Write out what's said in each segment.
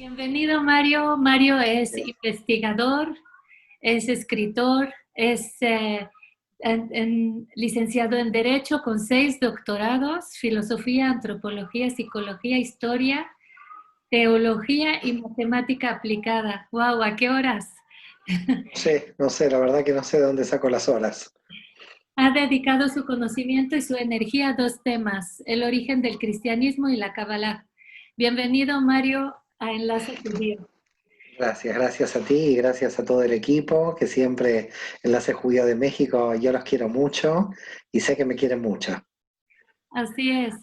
Bienvenido, Mario. Mario es investigador, es escritor, es licenciado en Derecho con 6 doctorados, Filosofía, Antropología, Psicología, Historia, Teología y Matemática aplicada. ¡Wow! ¿A qué horas? No sé, la verdad que no sé de dónde saco las horas. Ha dedicado su conocimiento y su energía a 2 temas, el origen del cristianismo y la Kabbalah. Bienvenido, Mario, a Enlace Judío. Gracias a ti y gracias a todo el equipo que siempre Enlace Judío de México, yo los quiero mucho y sé que me quieren mucho. Así es.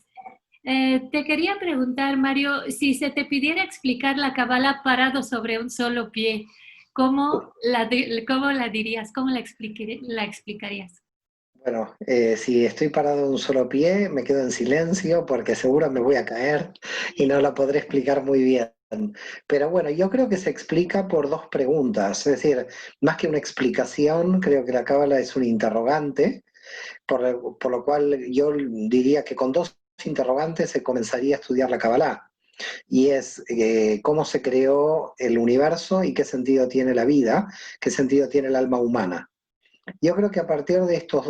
Te quería preguntar, Mario, si se te pidiera explicar la Kabbalah parado sobre un solo pie, ¿cómo la dirías? ¿Cómo la explicarías? Bueno, si estoy parado de un solo pie, me quedo en silencio porque seguro me voy a caer y no la podré explicar muy bien. Pero bueno, yo creo que se explica por dos preguntas, es decir, más que una explicación, creo que la Cábala es un interrogante, por lo cual yo diría que con dos interrogantes se comenzaría a estudiar la Cábala. Y es cómo se creó el universo y qué sentido tiene la vida, qué sentido tiene el alma humana. Yo creo que a partir de estas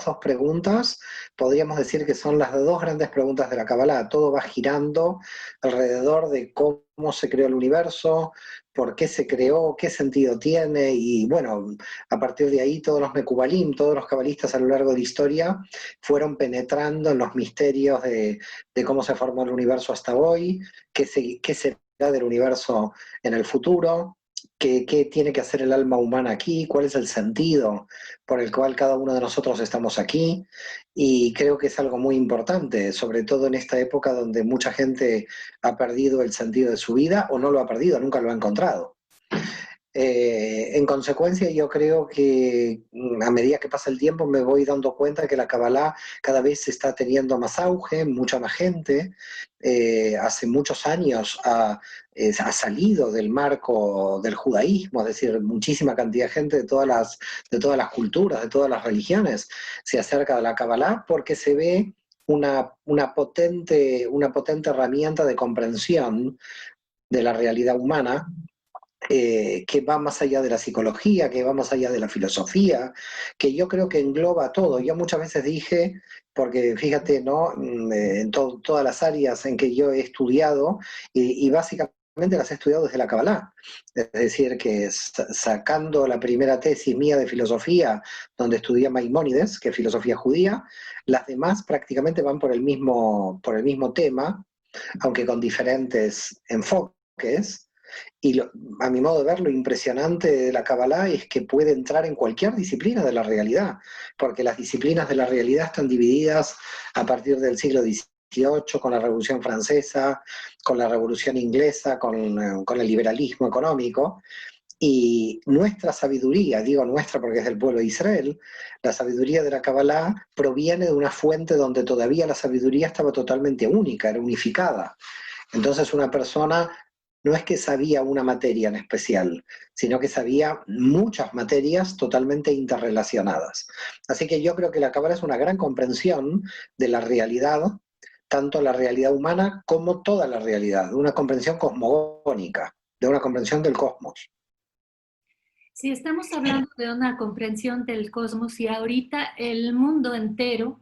dos preguntas, podríamos decir que son las dos grandes preguntas de la Kabbalah. Todo va girando alrededor de cómo se creó el universo, por qué se creó, qué sentido tiene, y bueno, a partir de ahí todos los Mekubalim, todos los cabalistas a lo largo de la historia, fueron penetrando en los misterios de cómo se formó el universo hasta hoy, qué será del universo en el futuro. ¿Qué tiene que hacer el alma humana aquí? ¿Cuál es el sentido por el cual cada uno de nosotros estamos aquí? Y creo que es algo muy importante, sobre todo en esta época donde mucha gente ha perdido el sentido de su vida o no lo ha perdido, nunca lo ha encontrado. En consecuencia, yo creo que a medida que pasa el tiempo me voy dando cuenta que la Kabbalah cada vez está teniendo más auge, mucha más gente. Hace muchos años ha salido del marco del judaísmo, es decir, muchísima cantidad de gente de todas las culturas, de todas las religiones se acerca a la Kabbalah porque se ve una potente herramienta de comprensión de la realidad humana, que va más allá de la psicología, que va más allá de la filosofía, que yo creo que engloba todo. Yo muchas veces dije, porque fíjate, ¿no? Todas las áreas en que yo he estudiado, y básicamente las he estudiado desde la Kabbalah. Es decir, que sacando la primera tesis mía de filosofía, donde estudié Maimónides, que es filosofía judía, las demás prácticamente van por el mismo tema, aunque con diferentes enfoques. Y a mi modo de ver, lo impresionante de la Kabbalah es que puede entrar en cualquier disciplina de la realidad, porque las disciplinas de la realidad están divididas a partir del siglo XVIII, con la Revolución Francesa, con la Revolución Inglesa, con el liberalismo económico. Y nuestra sabiduría, digo nuestra porque es del pueblo de Israel, la sabiduría de la Kabbalah proviene de una fuente donde todavía la sabiduría estaba totalmente única, era unificada. Entonces una persona no es que sabía una materia en especial, sino que sabía muchas materias totalmente interrelacionadas. Así que yo creo que la Cábala es una gran comprensión de la realidad, tanto la realidad humana como toda la realidad, una comprensión cosmogónica, de una comprensión del cosmos. Si estamos hablando de una comprensión del cosmos y ahorita el mundo entero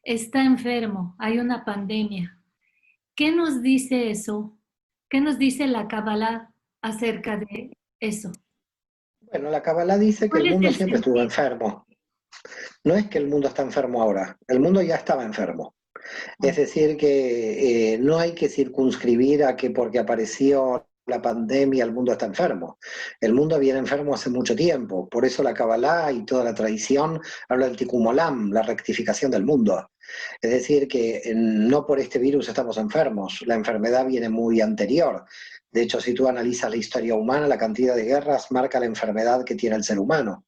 está enfermo, hay una pandemia. ¿Qué nos dice eso? ¿Qué nos dice la Kabbalah acerca de eso? Bueno, la Cábala dice que ¿Cuál el es mundo el siempre estuvo sentido? enfermo. No es que el mundo está enfermo ahora, el mundo ya estaba enfermo. Es decir, que no hay que circunscribir a que porque apareció la pandemia el mundo está enfermo. El mundo viene enfermo hace mucho tiempo. Por eso la Kabbalah y toda la tradición habla del Tikkun Olam, la rectificación del mundo. Es decir, que no por este virus estamos enfermos. La enfermedad viene muy anterior. De hecho, si tú analizas la historia humana, la cantidad de guerras marca la enfermedad que tiene el ser humano.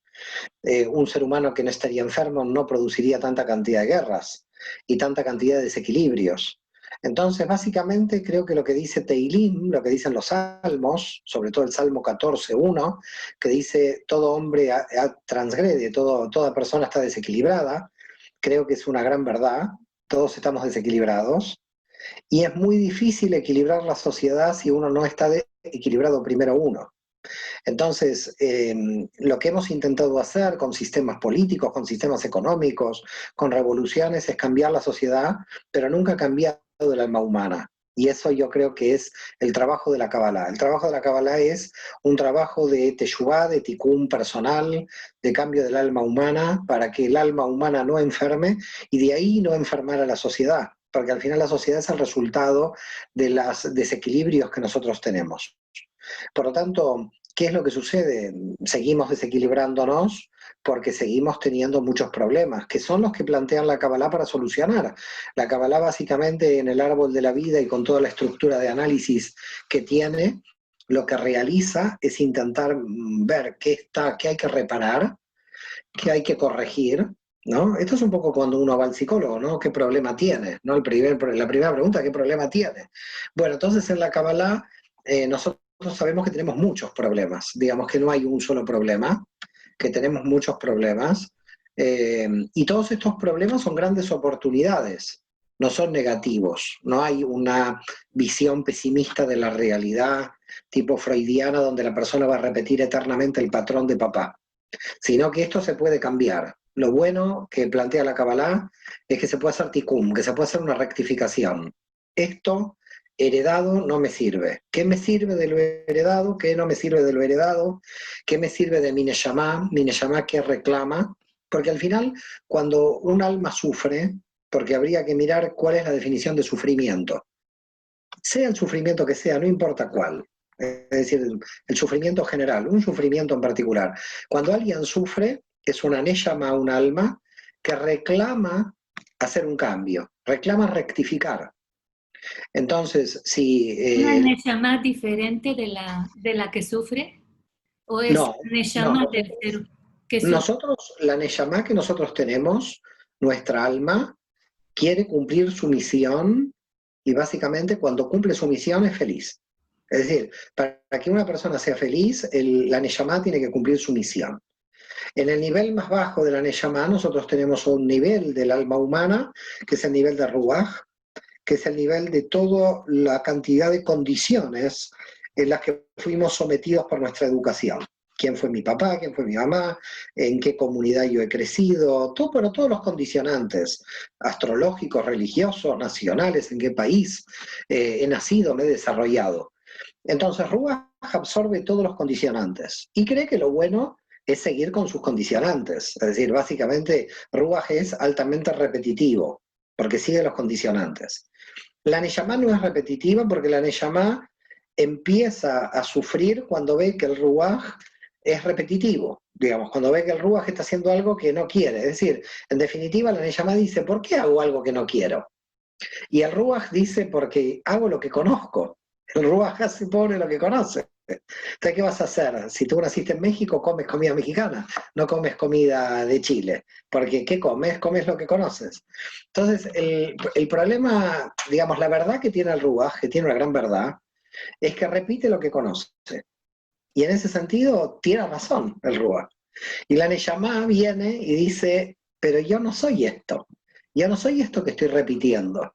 Un ser humano que no estaría enfermo no produciría tanta cantidad de guerras y tanta cantidad de desequilibrios. Entonces, básicamente, creo que lo que dice Teilim, lo que dicen los salmos, sobre todo el Salmo 14:1, que dice, todo hombre transgrede, toda persona está desequilibrada, creo que es una gran verdad, todos estamos desequilibrados, y es muy difícil equilibrar la sociedad si uno no está equilibrado primero uno. Entonces, lo que hemos intentado hacer con sistemas políticos, con sistemas económicos, con revoluciones, es cambiar la sociedad, pero nunca cambiar el alma humana. Y eso yo creo que es el trabajo de la Kabbalah. El trabajo de la Kabbalah es un trabajo de teshuvá, de tikkun personal, de cambio del alma humana, para que el alma humana no enferme y de ahí no enfermar a la sociedad, porque al final la sociedad es el resultado de los desequilibrios que nosotros tenemos. Por lo tanto, ¿qué es lo que sucede? Seguimos desequilibrándonos porque seguimos teniendo muchos problemas, que son los que plantean la Kabbalah para solucionar. La Kabbalah básicamente en el árbol de la vida y con toda la estructura de análisis que tiene, lo que realiza es intentar ver qué hay que reparar, qué hay que corregir, ¿no? Esto es un poco cuando uno va al psicólogo, ¿no? ¿Qué problema tiene? ¿No? La primera pregunta, ¿qué problema tiene? Bueno, entonces en la Kabbalah nosotros sabemos que tenemos muchos problemas, digamos que no hay un solo problema, que tenemos muchos problemas, y todos estos problemas son grandes oportunidades, no son negativos, no hay una visión pesimista de la realidad tipo freudiana donde la persona va a repetir eternamente el patrón de papá, sino que esto se puede cambiar. Lo bueno que plantea la Kabbalah es que se puede hacer tikkun, que se puede hacer una rectificación. Esto heredado no me sirve. ¿Qué me sirve de lo heredado? ¿Qué no me sirve de lo heredado? ¿Qué me sirve de mi neshama? Mi neshama que reclama. Porque al final, cuando un alma sufre, porque habría que mirar cuál es la definición de sufrimiento. Sea el sufrimiento que sea, no importa cuál. Es decir, el sufrimiento general, un sufrimiento en particular. Cuando alguien sufre, es una neshama, un alma, que reclama hacer un cambio, reclama rectificar. Entonces, si... ¿Una neshama diferente de la que sufre? ¿O es no, no, neshama del ser que sufre? nosotros, la neshama que nosotros tenemos, nuestra alma, quiere cumplir su misión y básicamente cuando cumple su misión es feliz. Es decir, para que una persona sea feliz, la neshama tiene que cumplir su misión. En el nivel más bajo de la neshama nosotros tenemos un nivel del alma humana, que es el nivel de ruach, que es el nivel de toda la cantidad de condiciones en las que fuimos sometidos por nuestra educación. ¿Quién fue mi papá? ¿Quién fue mi mamá? ¿En qué comunidad yo he crecido? Todo, pero todos los condicionantes astrológicos, religiosos, nacionales, en qué país he nacido, me he desarrollado. Entonces Ruach absorbe todos los condicionantes y cree que lo bueno es seguir con sus condicionantes. Es decir, básicamente Ruach es altamente repetitivo porque sigue los condicionantes. La Neyamá no es repetitiva porque la Neyamá empieza a sufrir cuando ve que el Ruach es repetitivo, digamos, cuando ve que el Ruach está haciendo algo que no quiere. Es decir, en definitiva, la Neyamá dice, ¿por qué hago algo que no quiero? Y el Ruach dice, porque hago lo que conozco. El Ruach hace pobre lo que conoce. Entonces, ¿qué vas a hacer? Si tú naciste en México, comes comida mexicana, no comes comida de Chile. Porque ¿qué comes? Comes lo que conoces. Entonces, el problema, digamos, la verdad que tiene el Ruach, que tiene una gran verdad, es que repite lo que conoce. Y en ese sentido, tiene razón el Ruach. Y la Neyamá viene y dice, pero yo no soy esto. Yo no soy esto que estoy repitiendo.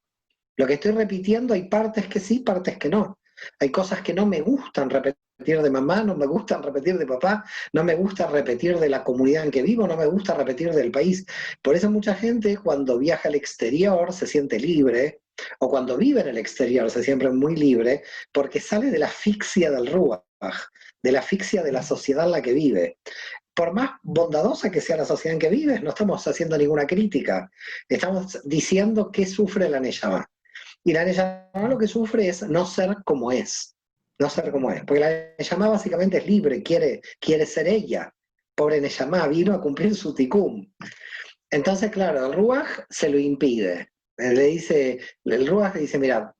Lo que estoy repitiendo hay partes que sí, partes que no. Hay cosas que no me gustan repetir de mamá, no me gustan repetir de papá, no me gusta repetir de la comunidad en que vivo, no me gusta repetir del país. Por eso mucha gente cuando viaja al exterior se siente libre, o cuando vive en el exterior se siente muy libre, porque sale de la asfixia del Ruach, de la asfixia de la sociedad en la que vive. Por más bondadosa que sea la sociedad en que vives, no estamos haciendo ninguna crítica, estamos diciendo qué sufre la Neyamá. Y la Neyamá lo que sufre es no ser como es, no ser como es, porque la Neyamá básicamente es libre, quiere ser ella. Pobre Neyamá, vino a cumplir su tikkun. Entonces, claro, el Ruach se lo impide. El Ruach le dice, mira,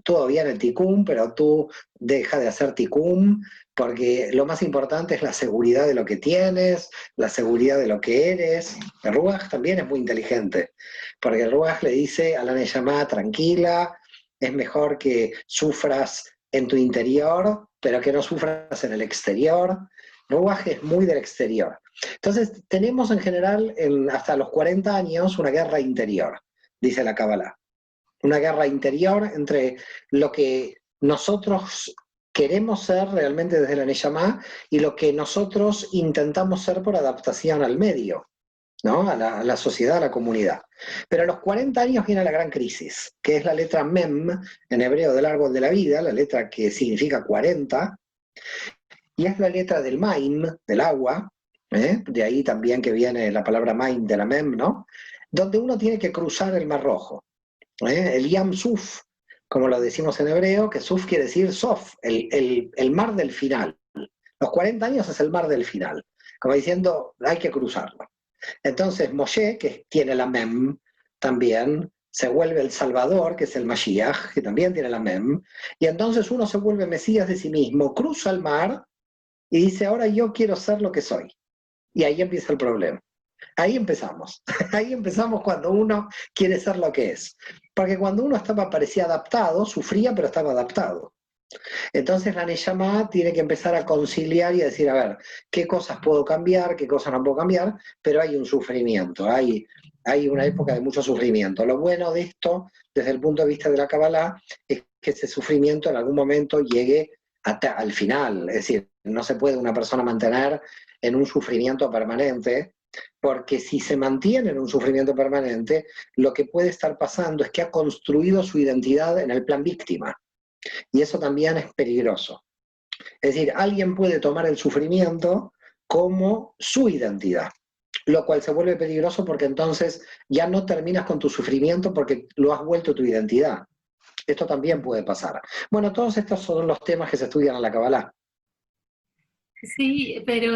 todo bien el tikkun, pero tú deja de hacer tikkun, porque lo más importante es la seguridad de lo que tienes, la seguridad de lo que eres. El Ruach también es muy inteligente, porque el Ruach le dice a la Neyamá, tranquila, es mejor que sufras en tu interior, pero que no sufras en el exterior. Ruach es muy del exterior. Entonces, tenemos en general, hasta los 40 años, una guerra interior, dice la Kabbalah. Una guerra interior entre lo que nosotros queremos ser realmente desde la Neyamá y lo que nosotros intentamos ser por adaptación al medio, ¿no? A la sociedad, a la comunidad. Pero a los 40 años viene la gran crisis, que es la letra Mem, en hebreo del árbol de la vida, la letra que significa 40, y es la letra del Maim, del agua, de ahí también que viene la palabra Maim de la Mem, ¿no? Donde uno tiene que cruzar el Mar Rojo, el Yam Suf, como lo decimos en hebreo, que Suf quiere decir Sof, el mar del final. Los 40 años es el mar del final, como diciendo, hay que cruzarlo. Entonces Moshe, que tiene la Mem también, se vuelve el Salvador, que es el Mashiach, que también tiene la Mem, y entonces uno se vuelve Mesías de sí mismo, cruza el mar y dice, ahora yo quiero ser lo que soy. Y ahí empieza el problema. Ahí empezamos. Ahí empezamos cuando uno quiere ser lo que es. Porque cuando uno parecía adaptado, sufría, pero estaba adaptado. Entonces la Neyamá tiene que empezar a conciliar y a decir, a ver, qué cosas puedo cambiar, qué cosas no puedo cambiar, pero hay un sufrimiento, hay una época de mucho sufrimiento. Lo bueno de esto, desde el punto de vista de la Kabbalah, es que ese sufrimiento en algún momento llegue al final. Es decir, no se puede una persona mantener en un sufrimiento permanente, porque si se mantiene en un sufrimiento permanente, lo que puede estar pasando es que ha construido su identidad en el plan víctima. Y eso también es peligroso. Es decir, alguien puede tomar el sufrimiento como su identidad, lo cual se vuelve peligroso porque entonces ya no terminas con tu sufrimiento porque lo has vuelto tu identidad. Esto también puede pasar. Bueno, todos estos son los temas que se estudian en la Kabbalah. Sí, pero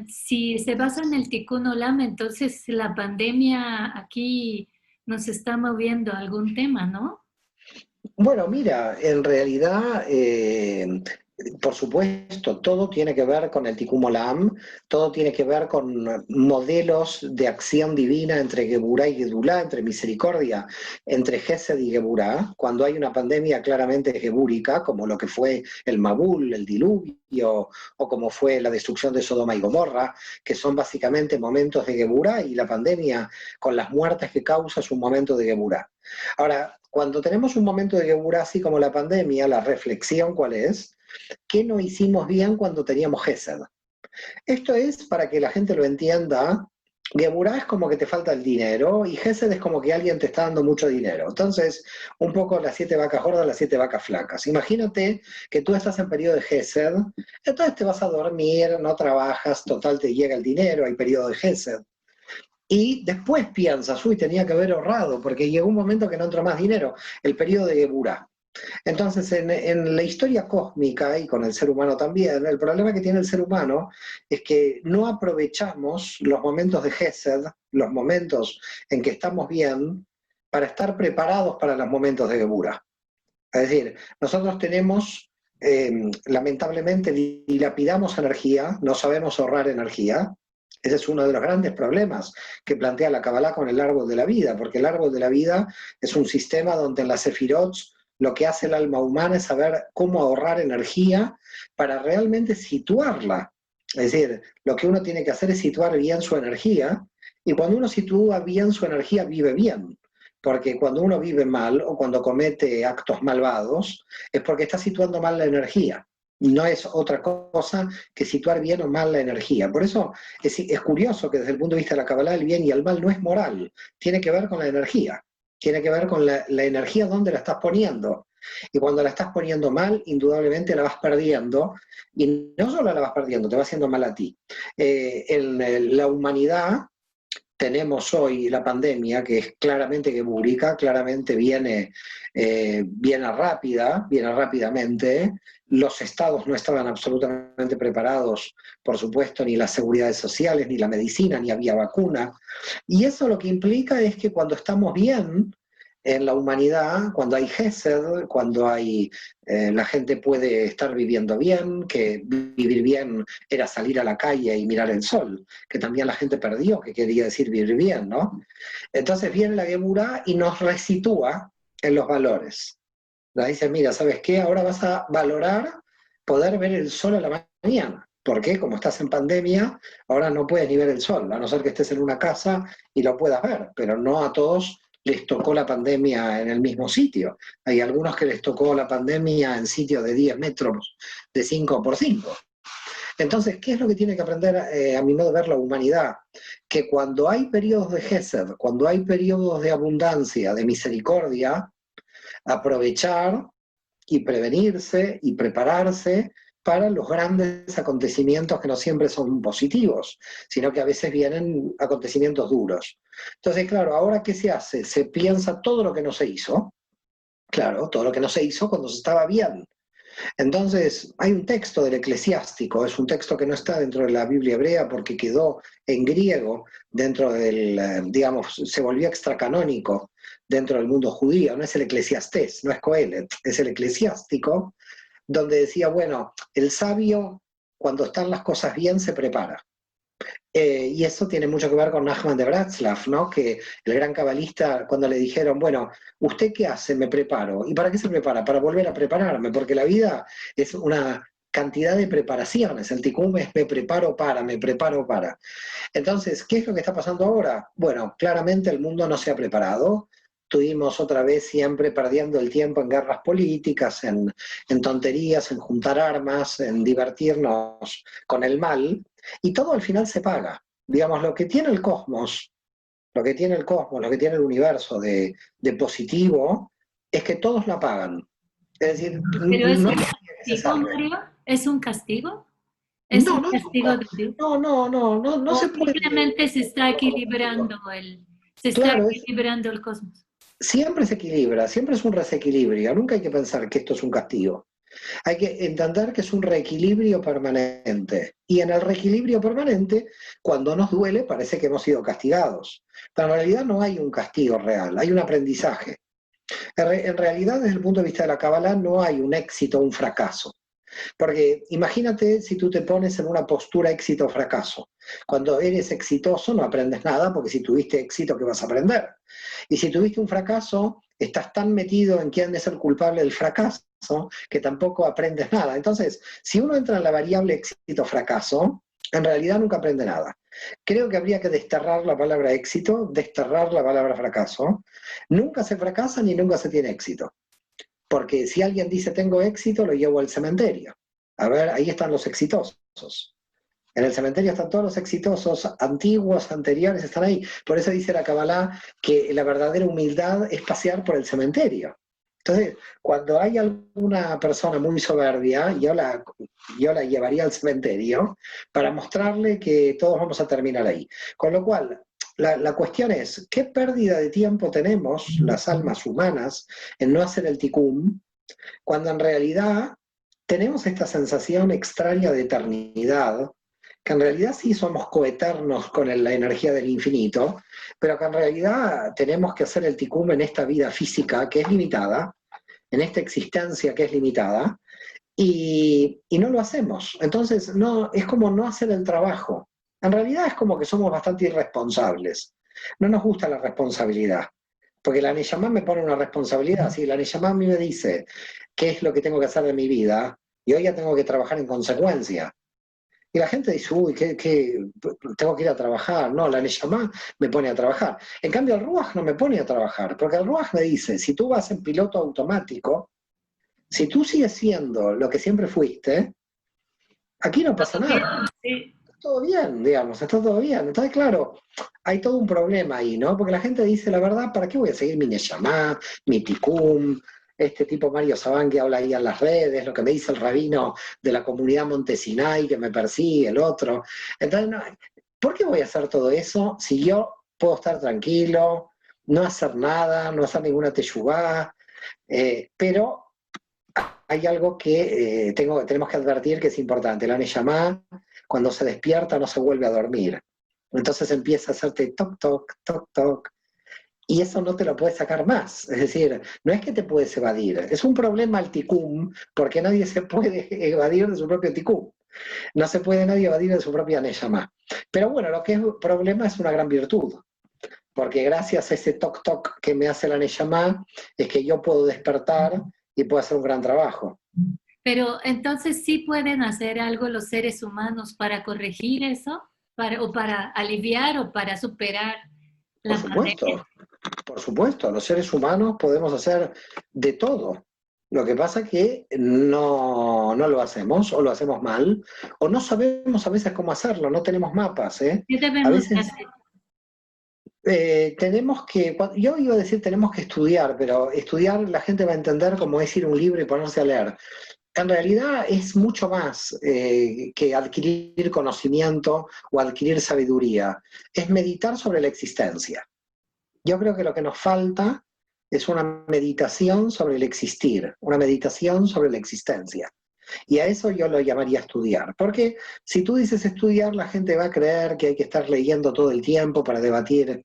si se basa en el Tikkun Olam, entonces la pandemia aquí nos está moviendo a algún tema, ¿no? Bueno, mira, en realidad, por supuesto, todo tiene que ver con el Tikkun Olam, todo tiene que ver con modelos de acción divina entre Geburá y Gedulá, entre misericordia, entre Gesed y Geburá. Cuando hay una pandemia claramente gebúrica, como lo que fue el Mabul, el diluvio, o como fue la destrucción de Sodoma y Gomorra, que son básicamente momentos de Geburá, y la pandemia con las muertes que causa es un momento de Geburá. Ahora, cuando tenemos un momento de Geburá así como la pandemia, la reflexión, ¿cuál es? ¿Qué no hicimos bien cuando teníamos Gesed? Esto es para que la gente lo entienda. Geburá es como que te falta el dinero y Gesed es como que alguien te está dando mucho dinero. Entonces, un poco las 7 vacas gordas, las 7 vacas flacas. Imagínate que tú estás en periodo de Gesed, entonces te vas a dormir, no trabajas, total te llega el dinero, hay periodo de Gesed. Y después piensas, uy, tenía que haber ahorrado, porque llegó un momento que no entró más dinero, el periodo de Geburá. Entonces, en la historia cósmica y con el ser humano también, el problema que tiene el ser humano es que no aprovechamos los momentos de Gesed, los momentos en que estamos bien, para estar preparados para los momentos de Geburá. Es decir, nosotros tenemos, lamentablemente, dilapidamos energía, no sabemos ahorrar energía. Ese es uno de los grandes problemas que plantea la Kabbalah con el árbol de la vida, porque el árbol de la vida es un sistema donde en las Sefirot lo que hace el alma humana es saber cómo ahorrar energía para realmente situarla. Es decir, lo que uno tiene que hacer es situar bien su energía, y cuando uno sitúa bien su energía, vive bien. Porque cuando uno vive mal o cuando comete actos malvados, es porque está situando mal la energía. No es otra cosa que situar bien o mal la energía. Por eso es curioso que desde el punto de vista de la Kabbalah el bien y el mal no es moral, tiene que ver con la energía, tiene que ver con la energía donde la estás poniendo. Y cuando la estás poniendo mal, indudablemente la vas perdiendo, y no solo la vas perdiendo, te va haciendo mal a ti. En la humanidad tenemos hoy la pandemia, que es claramente gebúrica, claramente viene rápidamente. Los estados no estaban absolutamente preparados, por supuesto, ni las seguridades sociales, ni la medicina, ni había vacuna. Y eso lo que implica es que cuando estamos bien en la humanidad, cuando hay Gesed, cuando la gente puede estar viviendo bien, que vivir bien era salir a la calle y mirar el sol, que también la gente perdió, que quería decir vivir bien, ¿no? Entonces viene la Gemurá y nos resitúa en los valores. Nos dice, mira, ¿sabes qué? Ahora vas a valorar poder ver el sol a la mañana. Porque como estás en pandemia, ahora no puedes ni ver el sol, a no ser que estés en una casa y lo puedas ver, pero no a todos les tocó la pandemia en el mismo sitio. Hay algunos que les tocó la pandemia en sitios de 10 metros de 5 por 5. Entonces, ¿qué es lo que tiene que aprender, a mi modo de ver, la humanidad? Que cuando hay periodos de Gesed, cuando hay periodos de abundancia, de misericordia, aprovechar y prevenirse y prepararse para los grandes acontecimientos que no siempre son positivos, sino que a veces vienen acontecimientos duros. Entonces, claro, ahora ¿qué se hace? Se piensa todo lo que no se hizo, claro, todo lo que no se hizo cuando se estaba bien. Entonces, hay un texto del Eclesiástico, es un texto que no está dentro de la Biblia hebrea porque quedó en griego dentro del, digamos, se volvió extracanónico dentro del mundo judío, no es el Eclesiastés, no es Coelet, es el Eclesiástico, donde decía, bueno, el sabio cuando están las cosas bien se prepara. Y eso tiene mucho que ver con Nachman de Bratslav, ¿no? Que el gran cabalista, cuando le dijeron, bueno, ¿usted qué hace? Me preparo. ¿Y para qué se prepara? Para volver a prepararme, porque la vida es una cantidad de preparaciones. El tikkun es me preparo para, me preparo para. Entonces, ¿qué es lo que está pasando ahora? Bueno, claramente el mundo no se ha preparado. Tuvimos otra vez siempre perdiendo el tiempo en guerras políticas, en tonterías, en juntar armas, en divertirnos con el mal, y todo al final se paga. Digamos, lo que tiene el cosmos, lo que tiene el cosmos, lo que tiene el universo de positivo, es que todos la pagan. Es decir, Pero es no un hay nadie que se castigo, salve. Mario, es un castigo, es No, un no es un castigo de Dios. no, no, no, no, no O se puede simplemente verlo como castigo. se está Claro, equilibrando el cosmos. siempre se equilibra, siempre es un resequilibrio. Nunca hay que pensar que esto es un castigo. Hay que entender que es un reequilibrio permanente. Y en el reequilibrio permanente, cuando nos duele, parece que hemos sido castigados. Pero en realidad no hay un castigo real, hay un aprendizaje. En realidad, desde el punto de vista de la Kabbalah, no hay un éxito o un fracaso. Porque imagínate si tú te pones en una postura éxito o fracaso. Cuando eres exitoso no aprendes nada, porque si tuviste éxito, ¿qué vas a aprender? Y si tuviste un fracaso, estás tan metido en quién es el culpable del fracaso que tampoco aprendes nada. Entonces, si uno entra en la variable éxito-fracaso, en realidad nunca aprende nada. Creo que habría que desterrar la palabra éxito, desterrar la palabra fracaso. Nunca se fracasa ni nunca se tiene éxito. Porque si alguien dice tengo éxito, lo llevo al cementerio. A ver, ahí están los exitosos. En el cementerio están todos los exitosos, antiguos, anteriores, están ahí. Por eso dice la Kabbalah que la verdadera humildad es pasear por el cementerio. Entonces, cuando hay alguna persona muy soberbia, yo la llevaría al cementerio para mostrarle que todos vamos a terminar ahí. Con lo cual, la cuestión es, ¿qué pérdida de tiempo tenemos las almas humanas en no hacer el tikkun, cuando en realidad tenemos esta sensación extraña de eternidad, que en realidad sí somos coeternos con la energía del infinito, pero que en realidad tenemos que hacer el tikkun en esta vida física que es limitada, en esta existencia que es limitada, y no lo hacemos. Entonces, no, es como no hacer el trabajo. En realidad es como que somos bastante irresponsables. No nos gusta la responsabilidad. Porque la Neyamá me pone una responsabilidad. Si la Neyamá a mí me dice qué es lo que tengo que hacer de mi vida, y hoy ya tengo que trabajar en consecuencia. Y la gente dice, uy, tengo que ir a trabajar. No, la Neyamá me pone a trabajar. En cambio, el Ruach no me pone a trabajar, porque el Ruach me dice, si tú vas en piloto automático, si tú sigues siendo lo que siempre fuiste, aquí no pasa nada. Sí. Está todo bien, digamos, está todo bien. Entonces, claro, hay todo un problema ahí, ¿no? Porque la gente dice, la verdad, ¿para qué voy a seguir mi Neyamá, mi Tikkun? Este tipo Mario Sabán que habla ahí en las redes, lo que me dice el rabino de la comunidad Montesinay que me persigue, el otro. Entonces, no, ¿por qué voy a hacer todo eso si yo puedo estar tranquilo, no hacer nada, no hacer ninguna teshuvá? Pero hay algo que tenemos que advertir que es importante. La Neyamá, cuando se despierta, no se vuelve a dormir. Entonces empieza a hacerte toc, toc, toc, toc. Y eso no te lo puedes sacar más. Es decir, no es que te puedes evadir. Es un problema el ticum, porque nadie se puede evadir de su propio ticum. No se puede nadie evadir de su propia Neyamá. Pero bueno, lo que es problema es una gran virtud. Porque gracias a ese toc toc que me hace la Neyamá, es que yo puedo despertar y puedo hacer un gran trabajo. Pero entonces sí pueden hacer algo los seres humanos para corregir eso, o para aliviar o para superar Por la pandemia. supuesto, Por supuesto, los seres humanos podemos hacer de todo. Lo que pasa es que no lo hacemos, o lo hacemos mal, o no sabemos a veces cómo hacerlo, no tenemos mapas, ¿eh? ¿Qué A debemos veces hacer? tenemos que, yo iba a decir tenemos que estudiar, pero estudiar la gente va a entender como es ir a un libro y ponerse a leer. En realidad es mucho más que adquirir conocimiento o adquirir sabiduría, es meditar sobre la existencia. Yo creo que lo que nos falta es una meditación sobre el existir, una meditación sobre la existencia. Y a eso yo lo llamaría estudiar. Porque si tú dices estudiar, la gente va a creer que hay que estar leyendo todo el tiempo para debatir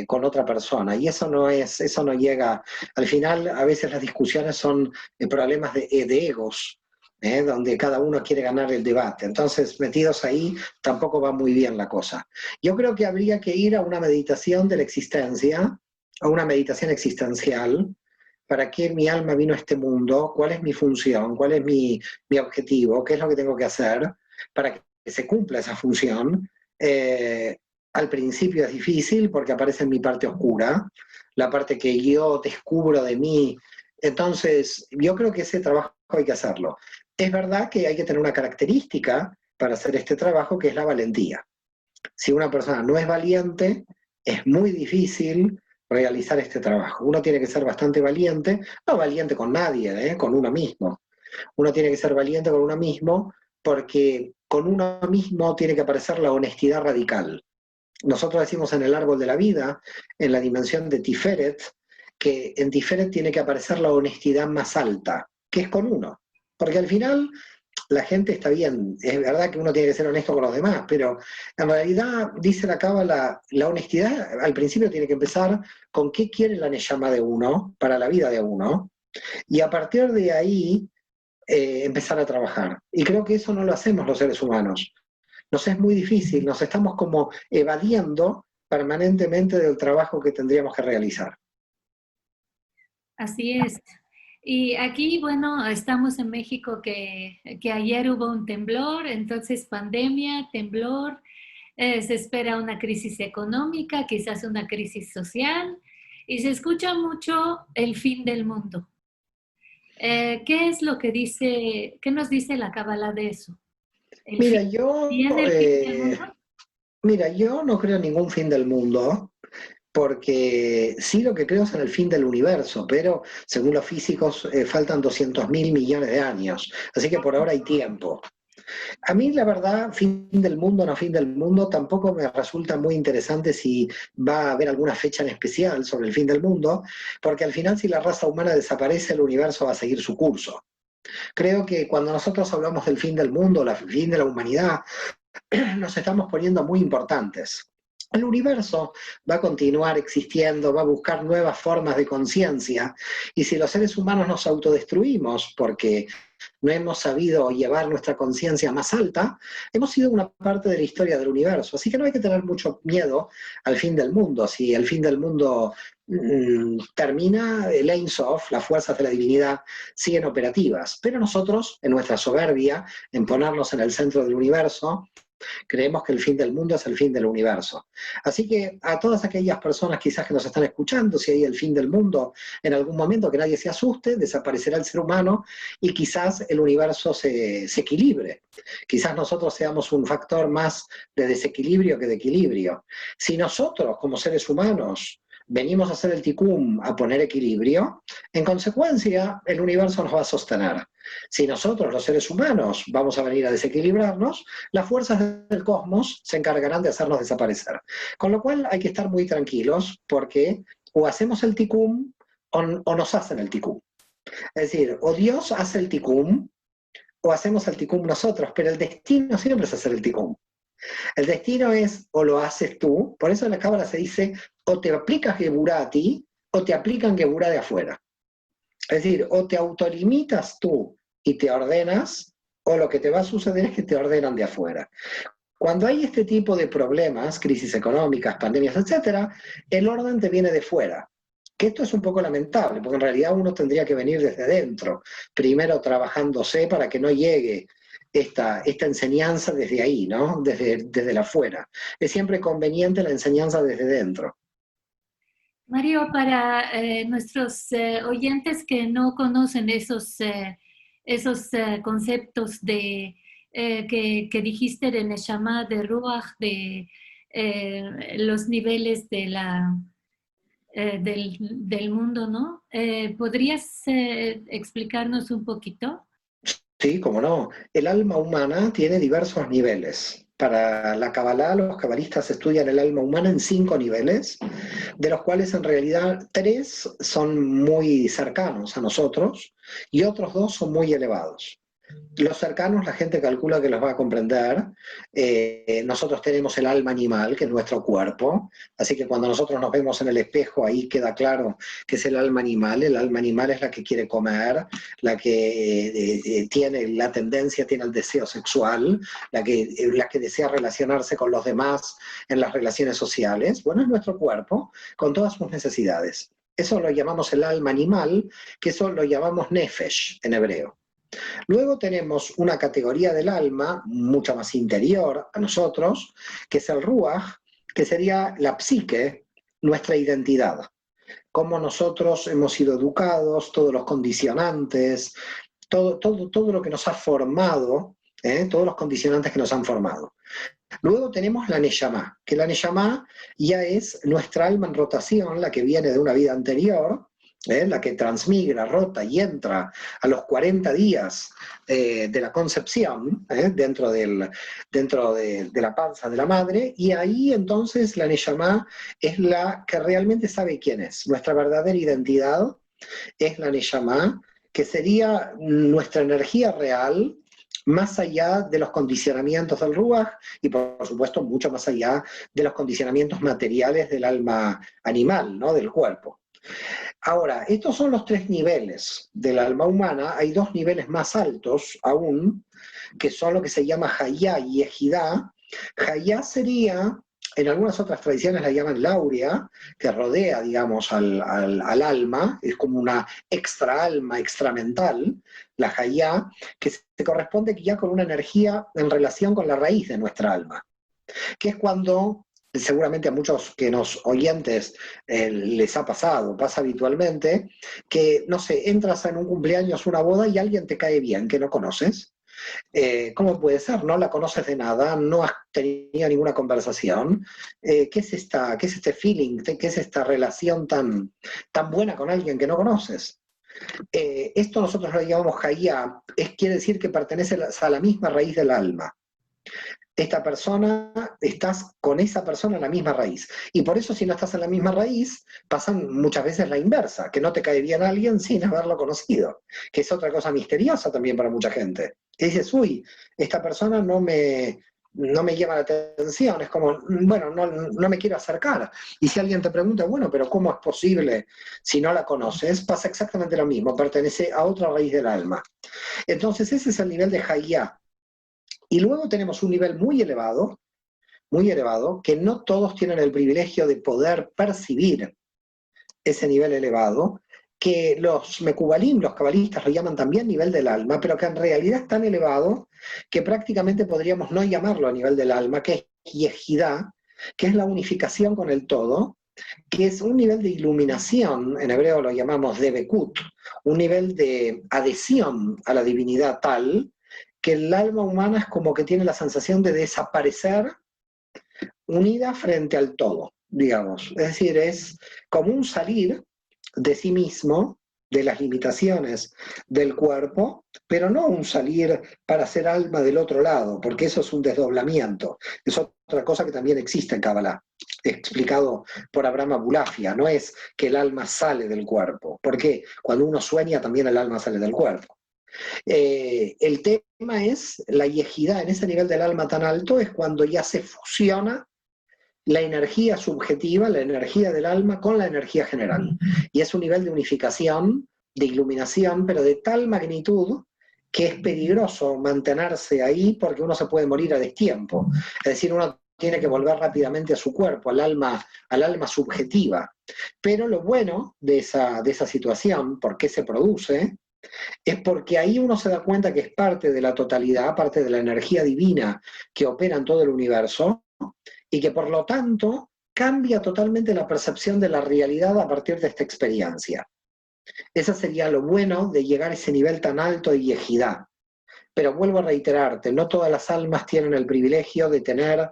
con otra persona. Y eso no es, eso no llega. Al final, a veces las discusiones son problemas de egos. Donde cada uno quiere ganar el debate. Entonces, metidos ahí, tampoco va muy bien la cosa. Yo creo que habría que ir a una meditación de la existencia, a una meditación existencial, para qué mi alma vino a este mundo, cuál es mi función, cuál es mi objetivo, qué es lo que tengo que hacer para que se cumpla esa función. Eh, Al principio es difícil porque aparece en mi parte oscura, la parte que yo descubro de mí. Entonces, yo creo que ese trabajo hay que hacerlo. Es verdad que hay que tener una característica para hacer este trabajo, que es la valentía. Si una persona no es valiente, es muy difícil realizar este trabajo. Uno tiene que ser bastante valiente, no valiente con nadie, con uno mismo. Uno tiene que ser valiente con uno mismo porque con uno mismo tiene que aparecer la honestidad radical. Nosotros decimos en el árbol de la vida, en la dimensión de Tiferet, que en Tiferet tiene que aparecer la honestidad más alta, que es con uno. Porque al final la gente está bien, es verdad que uno tiene que ser honesto con los demás, pero en realidad, dice la Cábala, la honestidad al principio tiene que empezar con qué quiere la Neyama de uno, para la vida de uno, y a partir de ahí empezar a trabajar. Y creo que eso no lo hacemos los seres humanos. Nos es muy difícil, nos estamos como evadiendo permanentemente del trabajo que tendríamos que realizar. Así es. Y aquí, bueno, estamos en México que ayer hubo un temblor, entonces pandemia, temblor, se espera una crisis económica, quizás una crisis social, y se escucha mucho el fin del mundo. ¿Qué es lo que dice, qué nos dice la Cábala de eso? ¿El fin? Mira, yo, ¿Viene el fin del mundo? mira, yo no creo en ningún fin del mundo, porque sí lo que creo es en el fin del universo, pero según los físicos faltan 200.000 millones de años, así que por ahora hay tiempo. A mí la verdad, fin del mundo, no fin del mundo, tampoco me resulta muy interesante si va a haber alguna fecha en especial sobre el fin del mundo, porque al final si la raza humana desaparece, el universo va a seguir su curso. Creo que cuando nosotros hablamos del fin del mundo, el fin de la humanidad, nos estamos poniendo muy importantes. El universo va a continuar existiendo, va a buscar nuevas formas de conciencia, y si los seres humanos nos autodestruimos porque no hemos sabido llevar nuestra conciencia más alta, hemos sido una parte de la historia del universo. Así que no hay que tener mucho miedo al fin del mundo. Si el fin del mundo termina, el Ein Sof, las fuerzas de la divinidad, siguen operativas. Pero nosotros, en nuestra soberbia, en ponernos en el centro del universo, creemos que el fin del mundo es el fin del universo. Así que a todas aquellas personas quizás que nos están escuchando, si hay el fin del mundo en algún momento, que nadie se asuste, desaparecerá el ser humano y quizás el universo se equilibre. Quizás nosotros seamos un factor más de desequilibrio que de equilibrio. Si nosotros, como seres humanos, venimos a hacer el tikkun, a poner equilibrio, en consecuencia el universo nos va a sostener. Si nosotros, los seres humanos, vamos a venir a desequilibrarnos, las fuerzas del cosmos se encargarán de hacernos desaparecer. Con lo cual hay que estar muy tranquilos porque o hacemos el tikkun o nos hacen el tikkun. Es decir, o Dios hace el tikkun o hacemos el tikkun nosotros, pero el destino siempre es hacer el tikkun. El destino es o lo haces tú, por eso en la Cábala se dice o te aplicas Geburá a ti o te aplican Geburá de afuera. Es decir, o te autolimitas tú y te ordenas, o lo que te va a suceder es que te ordenan de afuera. Cuando hay este tipo de problemas, crisis económicas, pandemias, etcétera, el orden te viene de fuera. Que esto es un poco lamentable, porque en realidad uno tendría que venir desde dentro, primero trabajándose para que no llegue esta enseñanza desde ahí, ¿no? Desde el afuera. Es siempre conveniente la enseñanza desde dentro. Mario, para nuestros oyentes que no conocen esos conceptos que dijiste de Neshama, de Ruach, de los niveles del mundo, ¿no? ¿Podrías explicarnos un poquito? Sí, cómo no. El alma humana tiene diversos niveles. Para la Kabbalah, los cabalistas estudian el alma humana en 5 niveles, de los cuales en realidad 3 son muy cercanos a nosotros y otros 2 son muy elevados. Los cercanos, la gente calcula que los va a comprender. Nosotros tenemos el alma animal, que es nuestro cuerpo, así que cuando nosotros nos vemos en el espejo, ahí queda claro que es el alma animal. El alma animal es la que quiere comer, la que tiene la tendencia, tiene el deseo sexual, la que desea relacionarse con los demás en las relaciones sociales. Bueno, es nuestro cuerpo, con todas sus necesidades. Eso lo llamamos el alma animal, que eso lo llamamos nefesh en hebreo. Luego tenemos una categoría del alma mucho más interior a nosotros, que es el ruach, que sería la psique, nuestra identidad. Cómo nosotros hemos sido educados, todos los condicionantes, todo lo que nos ha formado, todos los condicionantes que nos han formado. Luego tenemos la Neshama, que la Neshama ya es nuestra alma en rotación, la que viene de una vida anterior, la que transmigra, rota y entra a los 40 días de la concepción, dentro de la panza de la madre, y ahí entonces la Neshama es la que realmente sabe quién es. Nuestra verdadera identidad es la Neshama, que sería nuestra energía real, más allá de los condicionamientos del Ruach y por supuesto mucho más allá de los condicionamientos materiales del alma animal, ¿no? Del cuerpo. Ahora, estos son los 3 niveles del alma humana. Hay 2 niveles más altos aún, que son lo que se llama Hayá y Ejidá. Hayá sería, en algunas otras tradiciones la llaman Laurea, que rodea, digamos, al alma, es como una extra alma, extramental, la Hayá, que se corresponde ya con una energía en relación con la raíz de nuestra alma, que es cuando seguramente a muchos que nos oyentes les ha pasado, pasa habitualmente, que, no sé, entras en un cumpleaños, una boda y alguien te cae bien, que no conoces. ¿Cómo puede ser? No la conoces de nada, no has tenido ninguna conversación. ¿Qué es este feeling? ¿Qué es esta relación tan buena con alguien que no conoces? Esto nosotros lo llamamos Hayá, quiere decir que pertenece a la misma raíz del alma. Esta persona, estás con esa persona en la misma raíz. Y por eso si no estás en la misma raíz, pasan muchas veces la inversa, que no te cae bien alguien sin haberlo conocido, que es otra cosa misteriosa también para mucha gente. Que dices, uy, esta persona no me llama la atención, es como, bueno, no me quiero acercar. Y si alguien te pregunta, bueno, pero ¿cómo es posible si no la conoces? Pasa exactamente lo mismo, pertenece a otra raíz del alma. Entonces ese es el nivel de Hayá. Y luego tenemos un nivel muy elevado, que no todos tienen el privilegio de poder percibir ese nivel elevado, que los mekubalim, los cabalistas, lo llaman también nivel del alma, pero que en realidad es tan elevado que prácticamente podríamos no llamarlo a nivel del alma, que es yejidá, que es la unificación con el todo, que es un nivel de iluminación, en hebreo lo llamamos debekut, un nivel de adhesión a la divinidad tal, que el alma humana es como que tiene la sensación de desaparecer unida frente al todo, digamos. Es decir, es como un salir de sí mismo, de las limitaciones del cuerpo, pero no un salir para ser alma del otro lado, porque eso es un desdoblamiento. Es otra cosa que también existe en Kabbalah, explicado por Abraham Abulafia. No es que el alma sale del cuerpo, porque cuando uno sueña también el alma sale del cuerpo. El tema es la yejidá, en ese nivel del alma tan alto, es cuando ya se fusiona la energía subjetiva, la energía del alma con la energía general. Y es un nivel de unificación, de iluminación, pero de tal magnitud que es peligroso mantenerse ahí porque uno se puede morir a destiempo. Es decir, uno tiene que volver rápidamente a su cuerpo, al alma subjetiva. Pero lo bueno de esa situación, ¿por qué se produce? Es porque ahí uno se da cuenta que es parte de la totalidad, parte de la energía divina que opera en todo el universo, y que por lo tanto cambia totalmente la percepción de la realidad a partir de esta experiencia. Ese sería lo bueno de llegar a ese nivel tan alto de viejidad. Pero vuelvo a reiterarte, no todas las almas tienen el privilegio de tener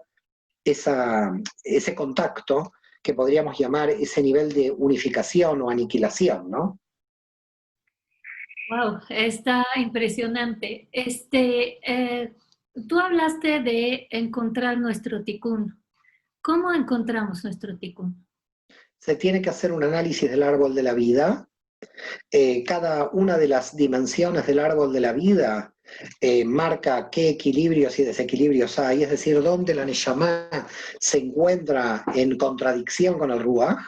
ese contacto que podríamos llamar ese nivel de unificación o aniquilación, ¿no? Wow, está impresionante. Tú hablaste de encontrar nuestro tikkun. ¿Cómo encontramos nuestro tikkun? Se tiene que hacer un análisis del árbol de la vida. Cada una de las dimensiones del árbol de la vida marca qué equilibrios y desequilibrios hay, es decir, dónde la Neshama se encuentra en contradicción con el Ruach,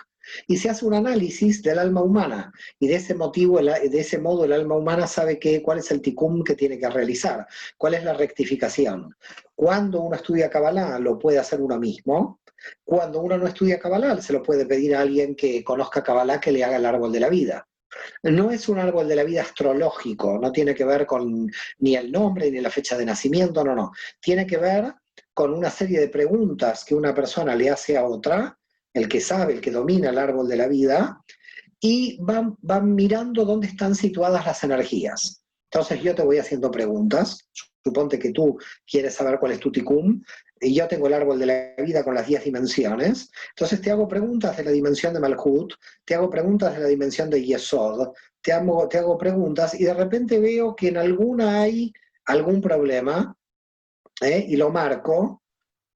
y se hace un análisis del alma humana, y de ese modo el alma humana sabe cuál es el tikkun que tiene que realizar, cuál es la rectificación. Cuando uno estudia Kabbalah, lo puede hacer uno mismo. Cuando uno no estudia Kabbalah, se lo puede pedir a alguien que conozca Kabbalah que le haga el árbol de la vida. No es un árbol de la vida astrológico, no tiene que ver con ni el nombre ni la fecha de nacimiento, no. Tiene que ver con una serie de preguntas que una persona le hace a otra, el que sabe, el que domina el árbol de la vida, y van mirando dónde están situadas las energías. Entonces yo te voy haciendo preguntas. Suponte que tú quieres saber cuál es tu tikkun, y yo tengo el árbol de la vida con las 10 dimensiones. Entonces te hago preguntas de la dimensión de Malhut, te hago preguntas de la dimensión de Yesod, te hago preguntas, y de repente veo que en alguna hay algún problema, y lo marco.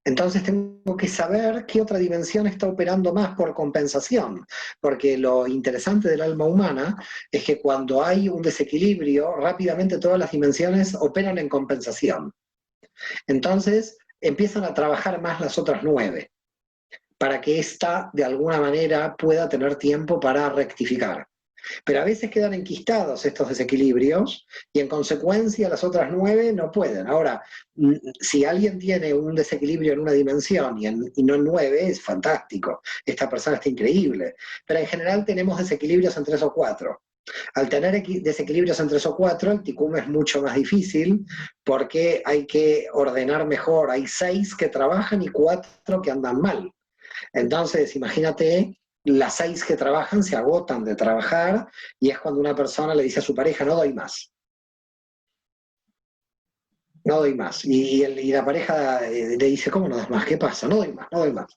Entonces tengo que saber qué otra dimensión está operando más por compensación, porque lo interesante del alma humana es que cuando hay un desequilibrio, rápidamente todas las dimensiones operan en compensación. Entonces empiezan a trabajar más las otras 9, para que ésta de alguna manera pueda tener tiempo para rectificar. Pero a veces quedan enquistados estos desequilibrios y en consecuencia las otras 9 no pueden. Ahora, si alguien tiene un desequilibrio en una dimensión y no en 9, es fantástico. Esta persona está increíble. Pero en general tenemos desequilibrios en 3 o 4. Al tener desequilibrios en 3 o 4, el tikkun es mucho más difícil porque hay que ordenar mejor. Hay 6 que trabajan y 4 que andan mal. Entonces, imagínate, las 6 que trabajan se agotan de trabajar, y es cuando una persona le dice a su pareja, no doy más. No doy más. Y la pareja le dice, ¿cómo no das más? ¿Qué pasa? No doy más, no doy más.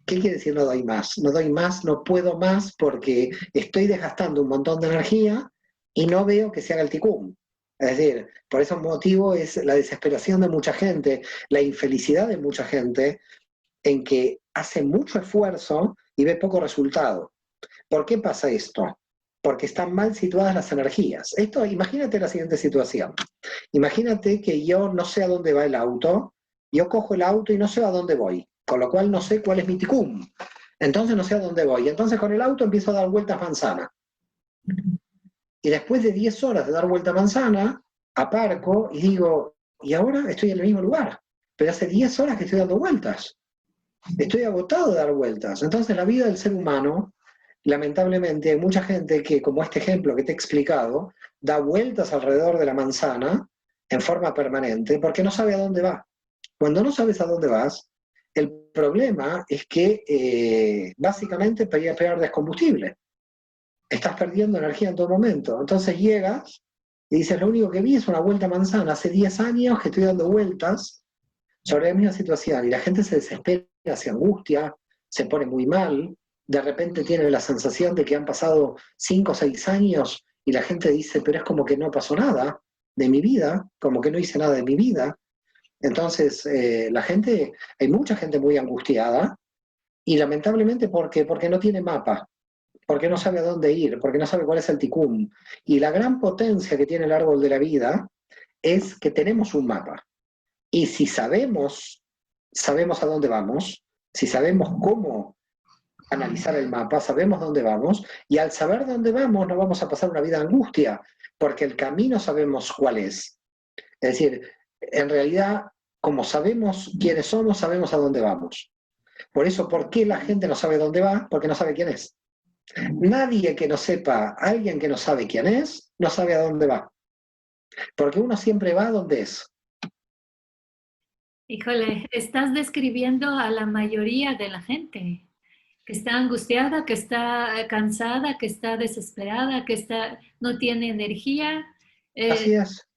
¿Qué quiere decir no doy más? No doy más, no puedo más porque estoy desgastando un montón de energía y no veo que se haga el tikkun. Es decir, por ese motivo es la desesperación de mucha gente, la infelicidad de mucha gente, en que hace mucho esfuerzo y ve poco resultado. ¿Por qué pasa esto? Porque están mal situadas las energías. Imagínate la siguiente situación. Imagínate que yo no sé a dónde va el auto, yo cojo el auto y no sé a dónde voy, con lo cual no sé cuál es mi tikkun. Entonces no sé a dónde voy. Entonces con el auto empiezo a dar vueltas manzana. Y después de 10 horas de dar vuelta manzana, aparco y digo, y ahora estoy en el mismo lugar. Pero hace 10 horas que estoy dando vueltas. Estoy agotado de dar vueltas. Entonces la vida del ser humano, lamentablemente, hay mucha gente que, como este ejemplo que te he explicado, da vueltas alrededor de la manzana en forma permanente porque no sabe a dónde va. Cuando no sabes a dónde vas, el problema es que básicamente pierdes combustible. Estás perdiendo energía en todo momento. Entonces llegas y dices, lo único que vi es una vuelta manzana. Hace 10 años que estoy dando vueltas sobre la misma situación, y la gente se desespera, se angustia, se pone muy mal, de repente tiene la sensación de que han pasado 5 o 6 años y la gente dice, pero es como que no pasó nada de mi vida, como que no hice nada de mi vida. Entonces, hay mucha gente muy angustiada, y lamentablemente porque no tiene mapa, porque no sabe a dónde ir, porque no sabe cuál es el tikkun. Y la gran potencia que tiene el árbol de la vida es que tenemos un mapa. Y si sabemos a dónde vamos, si sabemos cómo analizar el mapa, sabemos dónde vamos, y al saber dónde vamos no vamos a pasar una vida de angustia, porque el camino sabemos cuál es. Es decir, en realidad, como sabemos quiénes somos, sabemos a dónde vamos. Por eso, ¿por qué la gente no sabe dónde va? Porque no sabe quién es. Nadie que no sepa, alguien que no sabe quién es, no sabe a dónde va. Porque uno siempre va a donde es. Híjole, estás describiendo a la mayoría de la gente. Que está angustiada, que está cansada, que está desesperada, que está, no tiene energía. eh, Así es.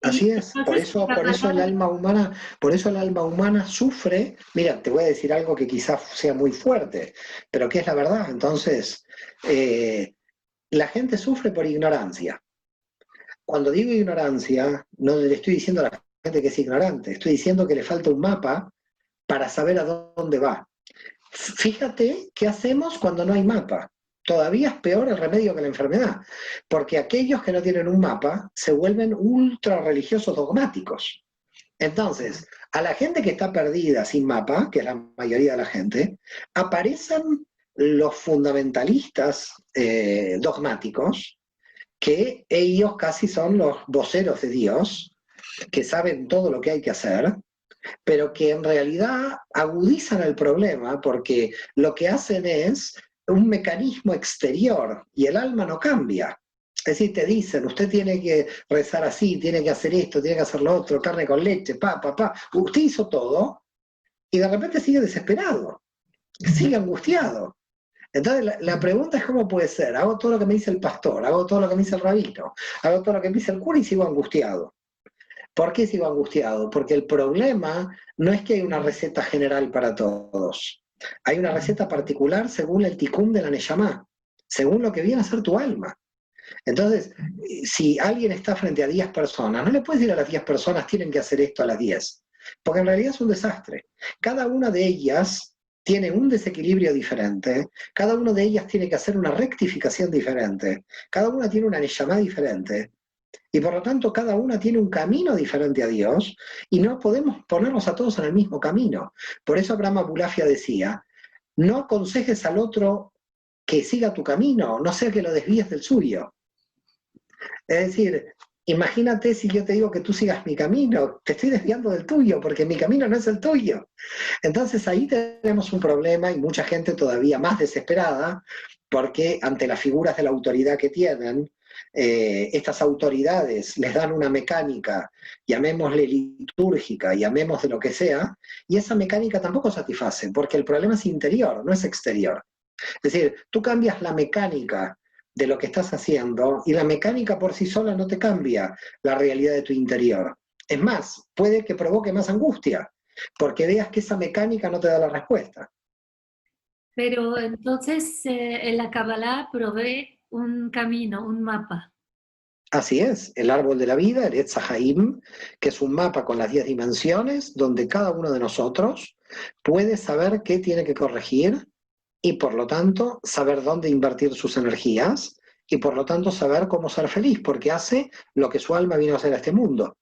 y Así es, entonces, por eso el alma humana, por eso el alma humana sufre. Mira, te voy a decir algo que quizás sea muy fuerte, pero que es la verdad. Entonces, eh, la gente sufre por ignorancia. Cuando digo ignorancia, no le estoy diciendo a la gente que es ignorante, estoy diciendo que le falta un mapa para saber a dónde va. Fíjate qué hacemos cuando no hay mapa. Todavía es peor el remedio que la enfermedad, porque aquellos que no tienen un mapa se vuelven ultra religiosos dogmáticos. Entonces, a la gente que está perdida sin mapa, que es la mayoría de la gente, aparecen los fundamentalistas dogmáticos, que ellos casi son los voceros de Dios, que saben todo lo que hay que hacer, pero que en realidad agudizan el problema porque lo que hacen es un mecanismo exterior y el alma no cambia. Es decir, te dicen, usted tiene que rezar así, tiene que hacer esto, tiene que hacer lo otro, carne con leche, pa. Usted hizo todo y de repente sigue desesperado, sigue angustiado. Entonces la pregunta es cómo puede ser, hago todo lo que me dice el pastor, hago todo lo que me dice el rabino, hago todo lo que me dice el cura y sigo angustiado. ¿Por qué sigo angustiado? Porque el problema no es que hay una receta general para todos. Hay una receta particular según el tikkun de la Neyamá, según lo que viene a ser tu alma. Entonces, si alguien está frente a 10 personas, no le puedes decir a las 10 personas tienen que hacer esto a las 10, porque en realidad es un desastre. Cada una de ellas tiene un desequilibrio diferente, cada una de ellas tiene que hacer una rectificación diferente, cada una tiene una Neyamá diferente. Y por lo tanto, cada una tiene un camino diferente a Dios y no podemos ponernos a todos en el mismo camino. Por eso Abraham Abulafia decía, no aconsejes al otro que siga tu camino, no sea que lo desvíes del suyo. Es decir, imagínate si yo te digo que tú sigas mi camino, te estoy desviando del tuyo, porque mi camino no es el tuyo. Entonces ahí tenemos un problema y mucha gente todavía más desesperada, porque ante las figuras de la autoridad que tienen, estas autoridades les dan una mecánica, llamémosle litúrgica, llamemos de lo que sea, y esa mecánica tampoco satisface, porque el problema es interior, no es exterior. Es decir, tú cambias la mecánica de lo que estás haciendo y la mecánica por sí sola no te cambia la realidad de tu interior. Es más, puede que provoque más angustia, porque veas que esa mecánica no te da la respuesta. pero entonces la Kabbalah provee un camino, un mapa. Así es, el árbol de la vida, el Etz Haim, que es un mapa con las 10 dimensiones, donde cada uno de nosotros puede saber qué tiene que corregir y por lo tanto saber dónde invertir sus energías y por lo tanto saber cómo ser feliz, porque hace lo que su alma vino a hacer a este mundo.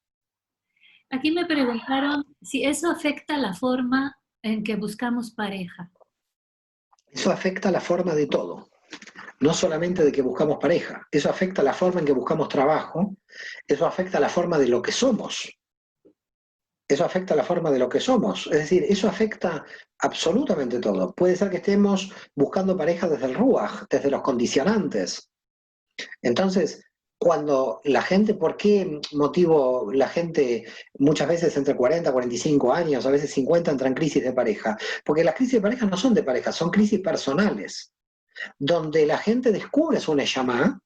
Aquí me preguntaron si eso afecta la forma en que buscamos pareja. Eso afecta la forma de todo, no solamente de que buscamos pareja, eso afecta la forma en que buscamos trabajo, eso afecta la forma de lo que somos, eso afecta la forma de lo que somos, es decir, eso afecta absolutamente todo. Puede ser que estemos buscando pareja desde el ruaj, desde los condicionantes. Entonces, cuando la gente, ¿por qué motivo la gente muchas veces entre 40, 45 años, a veces 50 entra en crisis de pareja? Porque las crisis de pareja no son de pareja, son crisis personales, donde la gente descubre su neyamá,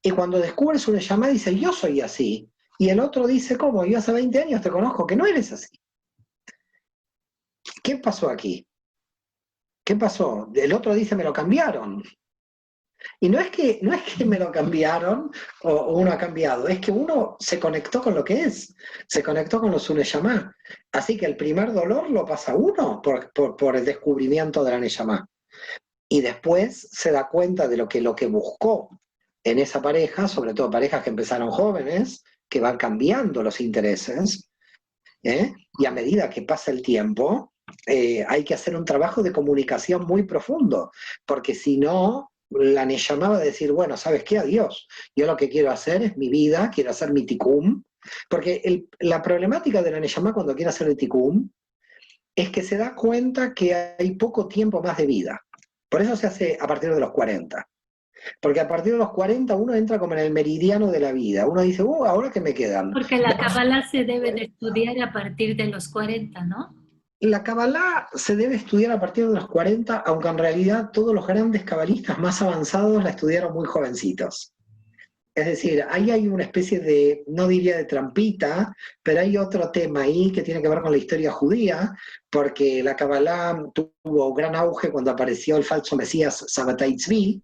y cuando descubre su neyamá dice, yo soy así, y el otro dice, ¿cómo? Yo hace 20 años te conozco, que no eres así. ¿Qué pasó aquí? ¿Qué pasó? El otro dice, me lo cambiaron. Y no es que me lo cambiaron o uno ha cambiado, es que uno se conectó con lo que es, se conectó con los Neyamá. Así que el primer dolor lo pasa uno por el descubrimiento de la Neyamá. Y después se da cuenta de lo que buscó en esa pareja, sobre todo parejas que empezaron jóvenes, que van cambiando los intereses, ¿eh? Y a medida que pasa el tiempo, hay que hacer un trabajo de comunicación muy profundo, porque si no, la Neyamá va a decir, bueno, ¿sabes qué? Adiós. Yo lo que quiero hacer es mi vida, quiero hacer mi tikkun, porque la problemática de la Neyamá cuando quiere hacer el tikkun es que se da cuenta que hay poco tiempo más de vida. Por eso se hace a partir de los 40. Porque a partir de los 40 uno entra como en el meridiano de la vida. Uno dice, ¿ahora qué me quedan? Porque la Kabbalah se debe de estudiar a partir de los 40, ¿no? La Kabbalah se debe estudiar a partir de los 40, aunque en realidad todos los grandes cabalistas más avanzados la estudiaron muy jovencitos. Es decir, ahí hay una especie de, no diría de trampita, pero hay otro tema ahí que tiene que ver con la historia judía, porque la Kabbalah tuvo gran auge cuando apareció el falso Mesías Sabbatai Tzvi,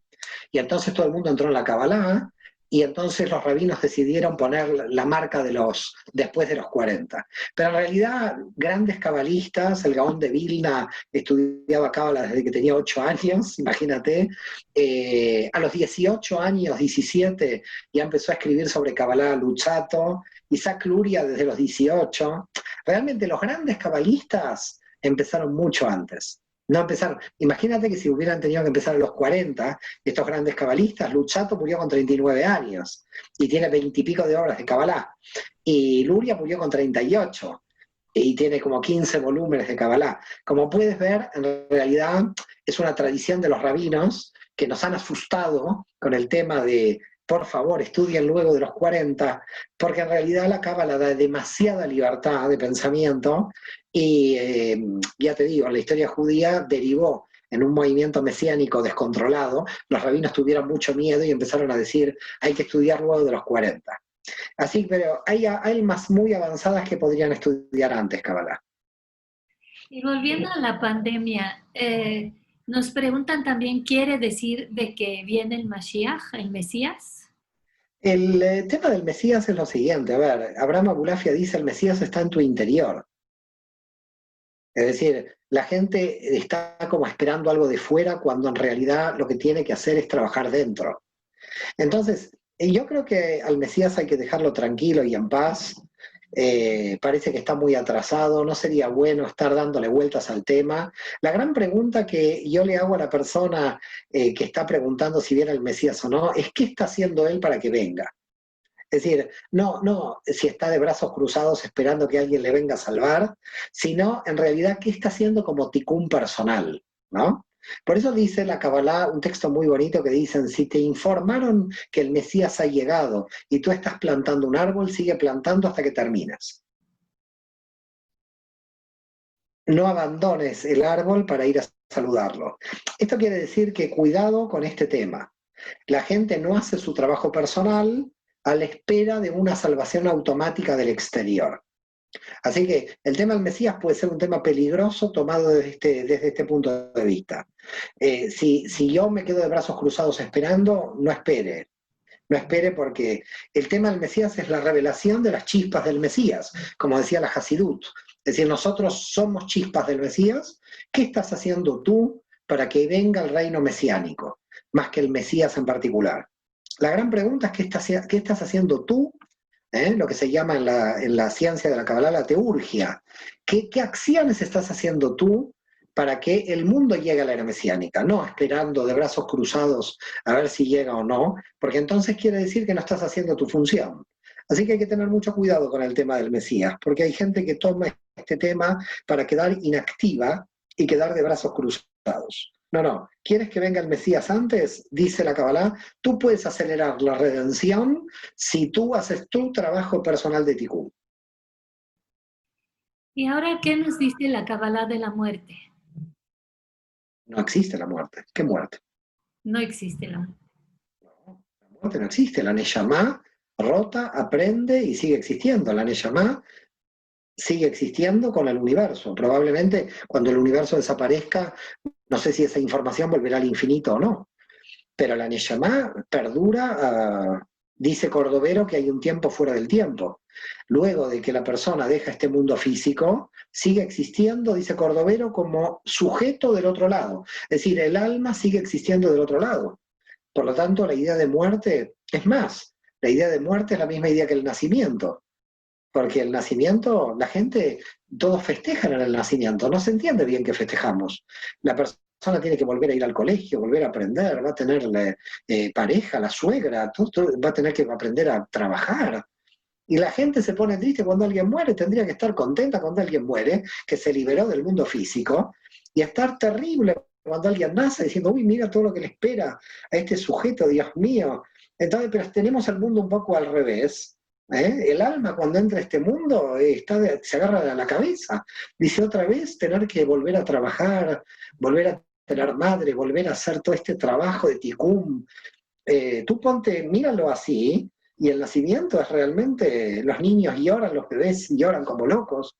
y entonces todo el mundo entró en la Kabbalah, y entonces los rabinos decidieron poner la marca de los después de los 40. Pero en realidad, grandes cabalistas, el Gaón de Vilna estudiaba Cábala desde que tenía 8 años, imagínate, a los 18 años, 17, ya empezó a escribir sobre Kabbalah Luzzatto, Isaac Luria desde los 18. Realmente los grandes cabalistas empezaron mucho antes. No empezaron. Imagínate que si hubieran tenido que empezar a los 40, estos grandes cabalistas, Luzzatto murió con 39 años y tiene 20 y pico de obras de Kabbalah. Y Luria murió con 38 y tiene como 15 volúmenes de Kabbalah. Como puedes ver, en realidad es una tradición de los rabinos que nos han asustado con el tema de, por favor, estudien luego de los 40, porque en realidad la Cábala da demasiada libertad de pensamiento y ya te digo, la historia judía derivó en un movimiento mesiánico descontrolado, los rabinos tuvieron mucho miedo y empezaron a decir, hay que estudiar luego de los 40. Así, pero hay más muy avanzadas que podrían estudiar antes Cábala. Y volviendo a la pandemia, nos preguntan también, ¿quiere decir de que viene el Mashiach, el Mesías? El tema del Mesías es lo siguiente, a ver, Abraham Abulafia dice, el Mesías está en tu interior. Es decir, la gente está como esperando algo de fuera cuando en realidad lo que tiene que hacer es trabajar dentro. Entonces, yo creo que al Mesías hay que dejarlo tranquilo y en paz. Parece que está muy atrasado, no sería bueno estar dándole vueltas al tema. La gran pregunta que yo le hago a la persona que está preguntando si viene el Mesías o no es ¿qué está haciendo él para que venga? Es decir, no si está de brazos cruzados esperando que alguien le venga a salvar, sino en realidad qué está haciendo como ticún personal, ¿no? Por eso dice la Kabbalah un texto muy bonito que dicen, si te informaron que el Mesías ha llegado y tú estás plantando un árbol, sigue plantando hasta que termines. No abandones el árbol para ir a saludarlo. Esto quiere decir que cuidado con este tema. La gente no hace su trabajo personal a la espera de una salvación automática del exterior. Así que el tema del Mesías puede ser un tema peligroso tomado desde este punto de vista. Si yo me quedo de brazos cruzados esperando, no espere. No espere porque el tema del Mesías es la revelación de las chispas del Mesías, como decía la Hasidut. Es decir, nosotros somos chispas del Mesías. ¿Qué estás haciendo tú para que venga el reino mesiánico, más que el Mesías en particular? La gran pregunta es ¿qué estás haciendo tú? Lo que se llama en la ciencia de la Kabbalah la teurgia. ¿Qué acciones estás haciendo tú para que el mundo llegue a la era mesiánica? No esperando de brazos cruzados a ver si llega o no, porque entonces quiere decir que no estás haciendo tu función. Así que hay que tener mucho cuidado con el tema del Mesías, porque hay gente que toma este tema para quedar inactiva y quedar de brazos cruzados. No. ¿Quieres que venga el Mesías antes? Dice la Kabbalah, tú puedes acelerar la redención si tú haces tu trabajo personal de tikkun. Y ahora, ¿qué nos dice la Kabbalah de la muerte? No existe la muerte. ¿Qué muerte? No existe la muerte. No, la muerte no existe. La Neshama rota, aprende y sigue existiendo. La Neshama sigue existiendo con el universo. Probablemente cuando el universo desaparezca, no sé si esa información volverá al infinito o no, pero la Neshama perdura, dice Cordovero que hay un tiempo fuera del tiempo. Luego de que la persona deja este mundo físico, sigue existiendo, dice Cordovero, como sujeto del otro lado. Es decir, el alma sigue existiendo del otro lado. Por lo tanto, la idea de muerte es más. La idea de muerte es la misma idea que el nacimiento. Porque el nacimiento, la gente, todos festejan en el nacimiento, no se entiende bien que festejamos. La persona tiene que volver a ir al colegio, volver a aprender, va a tener pareja, la suegra, todo, va a tener que aprender a trabajar. Y la gente se pone triste cuando alguien muere, tendría que estar contenta cuando alguien muere, que se liberó del mundo físico, y estar terrible cuando alguien nace diciendo, uy, mira todo lo que le espera a este sujeto, Dios mío. Entonces, pero tenemos el mundo un poco al revés. El alma cuando entra a este mundo se agarra a la cabeza. Dice otra vez tener que volver a trabajar, volver a tener madre, volver a hacer todo este trabajo de ticún. Tú ponte, míralo así, y el nacimiento es realmente, los niños lloran, los bebés lloran como locos.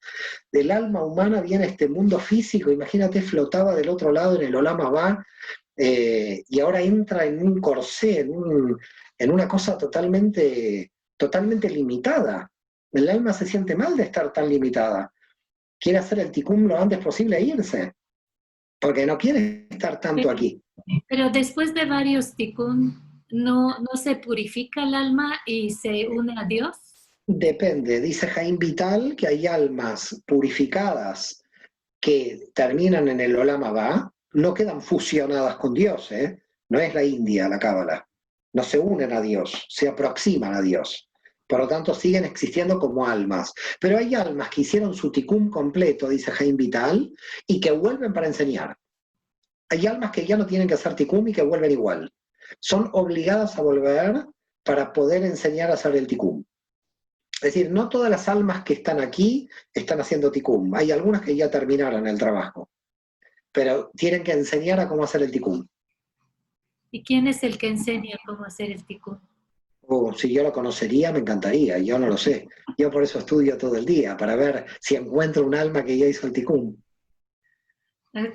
Del alma humana viene este mundo físico, imagínate, flotaba del otro lado en el Olam Abba, y ahora entra en un corsé, en una cosa totalmente limitada. El alma se siente mal de estar tan limitada. Quiere hacer el ticún lo antes posible e irse, porque no quiere estar tanto aquí. Pero después de varios tikkun, ¿no se purifica el alma y se une a Dios? Depende, dice Jaime Vital que hay almas purificadas que terminan en el Olam Abba, no quedan fusionadas con Dios, ¿eh? No es la India, la Cábala. No se unen a Dios, se aproximan a Dios. Por lo tanto, siguen existiendo como almas. Pero hay almas que hicieron su ticún completo, dice Jaime Vital, y que vuelven para enseñar. Hay almas que ya no tienen que hacer ticún y que vuelven igual. Son obligadas a volver para poder enseñar a hacer el ticún. Es decir, no todas las almas que están aquí están haciendo ticún. Hay algunas que ya terminaron el trabajo, pero tienen que enseñar a cómo hacer el ticún. ¿Y quién es el que enseña cómo hacer el tikkun? Si yo lo conocería, me encantaría, yo no lo sé. Yo por eso estudio todo el día, para ver si encuentro un alma que ya hizo el ticún.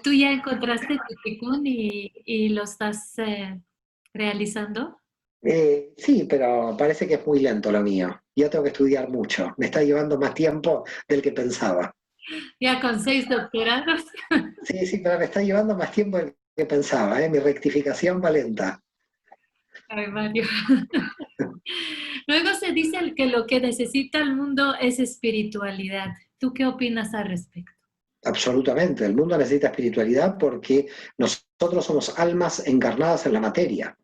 ¿Tú ya encontraste tu tikkun y lo estás realizando? Sí, pero parece que es muy lento lo mío. Yo tengo que estudiar mucho. Me está llevando más tiempo del que pensaba. Ya con 6 doctorados. Sí, pero me está llevando más tiempo del que pensaba, ¿eh? Mi rectificación va lenta. Ay, Mario. Luego se dice que lo que necesita el mundo es espiritualidad. ¿Tú qué opinas al respecto? Absolutamente. El mundo necesita espiritualidad porque nosotros somos almas encarnadas en la materia.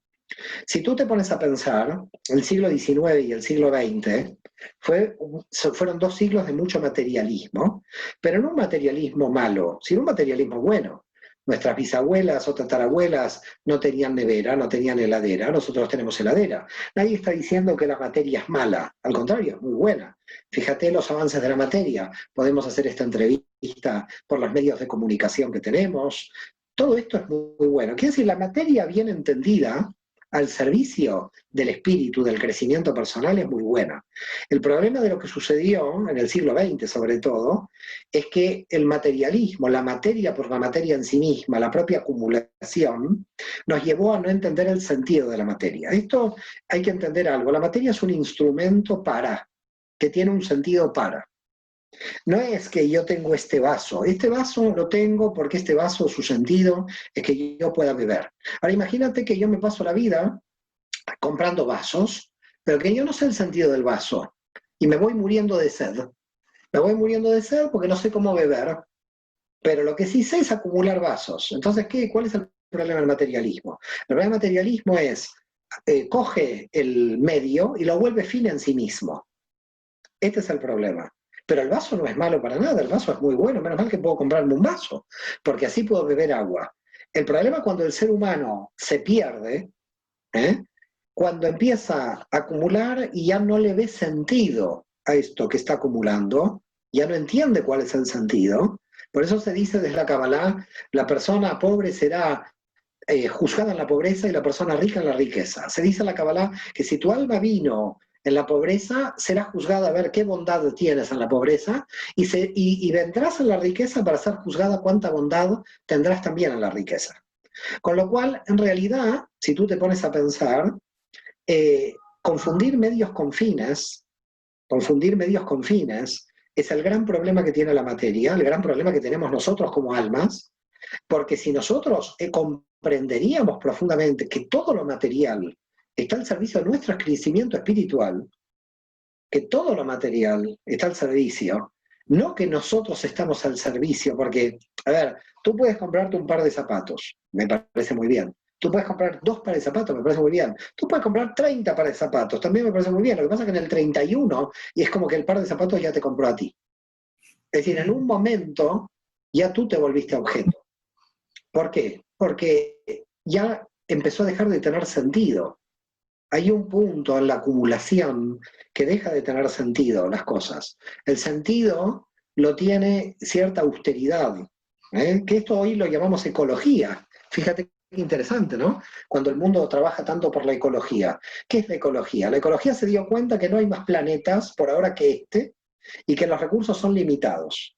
Si tú te pones a pensar, el siglo XIX y el siglo XX fueron dos siglos de mucho materialismo, pero no un materialismo malo, sino un materialismo bueno. Nuestras bisabuelas o tatarabuelas no tenían nevera, no tenían heladera, nosotros tenemos heladera. Nadie está diciendo que la materia es mala, al contrario, es muy buena. Fíjate los avances de la materia, podemos hacer esta entrevista por los medios de comunicación que tenemos, todo esto es muy bueno. Quiere decir, la materia bien entendida al servicio del espíritu, del crecimiento personal, es muy buena. El problema de lo que sucedió en el siglo XX, sobre todo, es que el materialismo, la materia por la materia en sí misma, la propia acumulación, nos llevó a no entender el sentido de la materia. Esto hay que entender algo. La materia es un instrumento que tiene un sentido para. No es que yo tengo este vaso lo tengo porque este vaso, su sentido es que yo pueda beber. Ahora imagínate que yo me paso la vida comprando vasos, pero que yo no sé el sentido del vaso y me voy muriendo de sed. Me voy muriendo de sed porque no sé cómo beber, pero lo que sí sé es acumular vasos. Entonces, ¿cuál es el problema del materialismo? El problema del materialismo es, coge el medio y lo vuelve fin en sí mismo. Este es el problema. Pero el vaso no es malo para nada, el vaso es muy bueno, menos mal que puedo comprarme un vaso, porque así puedo beber agua. El problema es cuando el ser humano se pierde, ¿eh? Cuando empieza a acumular y ya no le ve sentido a esto que está acumulando, ya no entiende cuál es el sentido. Por eso se dice desde la Kabbalah, la persona pobre será juzgada en la pobreza y la persona rica en la riqueza. Se dice en la Kabbalah que si tu alma vino en la pobreza, serás juzgada a ver qué bondad tienes en la pobreza y vendrás en la riqueza para ser juzgada cuánta bondad tendrás también en la riqueza. Con lo cual, en realidad, si tú te pones a pensar, confundir medios con fines es el gran problema que tiene la materia, el gran problema que tenemos nosotros como almas, porque si nosotros comprenderíamos profundamente que todo lo material está al servicio de nuestro crecimiento espiritual, que todo lo material está al servicio, no que nosotros estamos al servicio, porque, a ver, tú puedes comprarte un par de zapatos, me parece muy bien. Tú puedes comprar 2 pares de zapatos, me parece muy bien. Tú puedes comprar 30 pares de zapatos, también me parece muy bien. Lo que pasa es que en el 31, y es como que el par de zapatos ya te compró a ti. Es decir, en un momento ya tú te volviste objeto. ¿Por qué? Porque ya empezó a dejar de tener sentido. hay un punto en la acumulación que deja de tener sentido las cosas. El sentido lo tiene cierta austeridad, que esto hoy lo llamamos ecología. Fíjate qué interesante, ¿no? Cuando el mundo trabaja tanto por la ecología. ¿Qué es la ecología? La ecología se dio cuenta que no hay más planetas por ahora que este y que los recursos son limitados.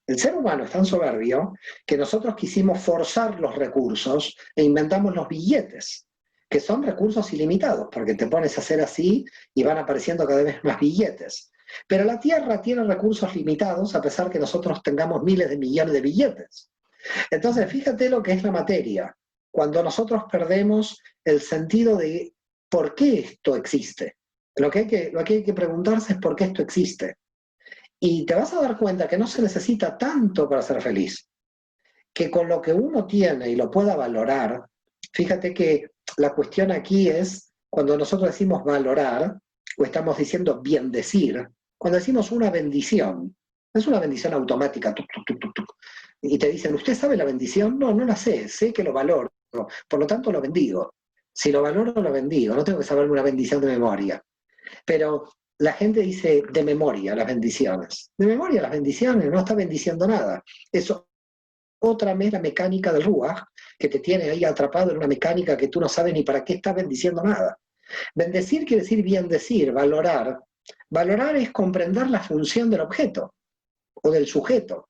El ser humano es tan soberbio que nosotros quisimos forzar los recursos e inventamos los billetes, que son recursos ilimitados, porque te pones a hacer así y van apareciendo cada vez más billetes. Pero la Tierra tiene recursos limitados a pesar que nosotros tengamos miles de millones de billetes. Entonces, fíjate lo que es la materia. Cuando nosotros perdemos el sentido de por qué esto existe. Lo que hay que preguntarse es por qué esto existe. Y te vas a dar cuenta que no se necesita tanto para ser feliz, que con lo que uno tiene y lo pueda valorar, fíjate que la cuestión aquí es, cuando nosotros decimos valorar, o estamos diciendo bendecir, cuando decimos una bendición, no es una bendición automática, tuc, tuc, tuc, tuc, tuc, y te dicen, ¿usted sabe la bendición? No, no la sé que lo valoro, por lo tanto lo bendigo. Si lo valoro, lo bendigo, no tengo que saber una bendición de memoria. Pero la gente dice de memoria las bendiciones. De memoria las bendiciones, no está bendiciendo nada. Eso otra mera mecánica del Ruach, que te tiene ahí atrapado en una mecánica que tú no sabes ni para qué estás bendiciendo nada. Bendecir quiere decir bien decir, valorar. Valorar es comprender la función del objeto o del sujeto.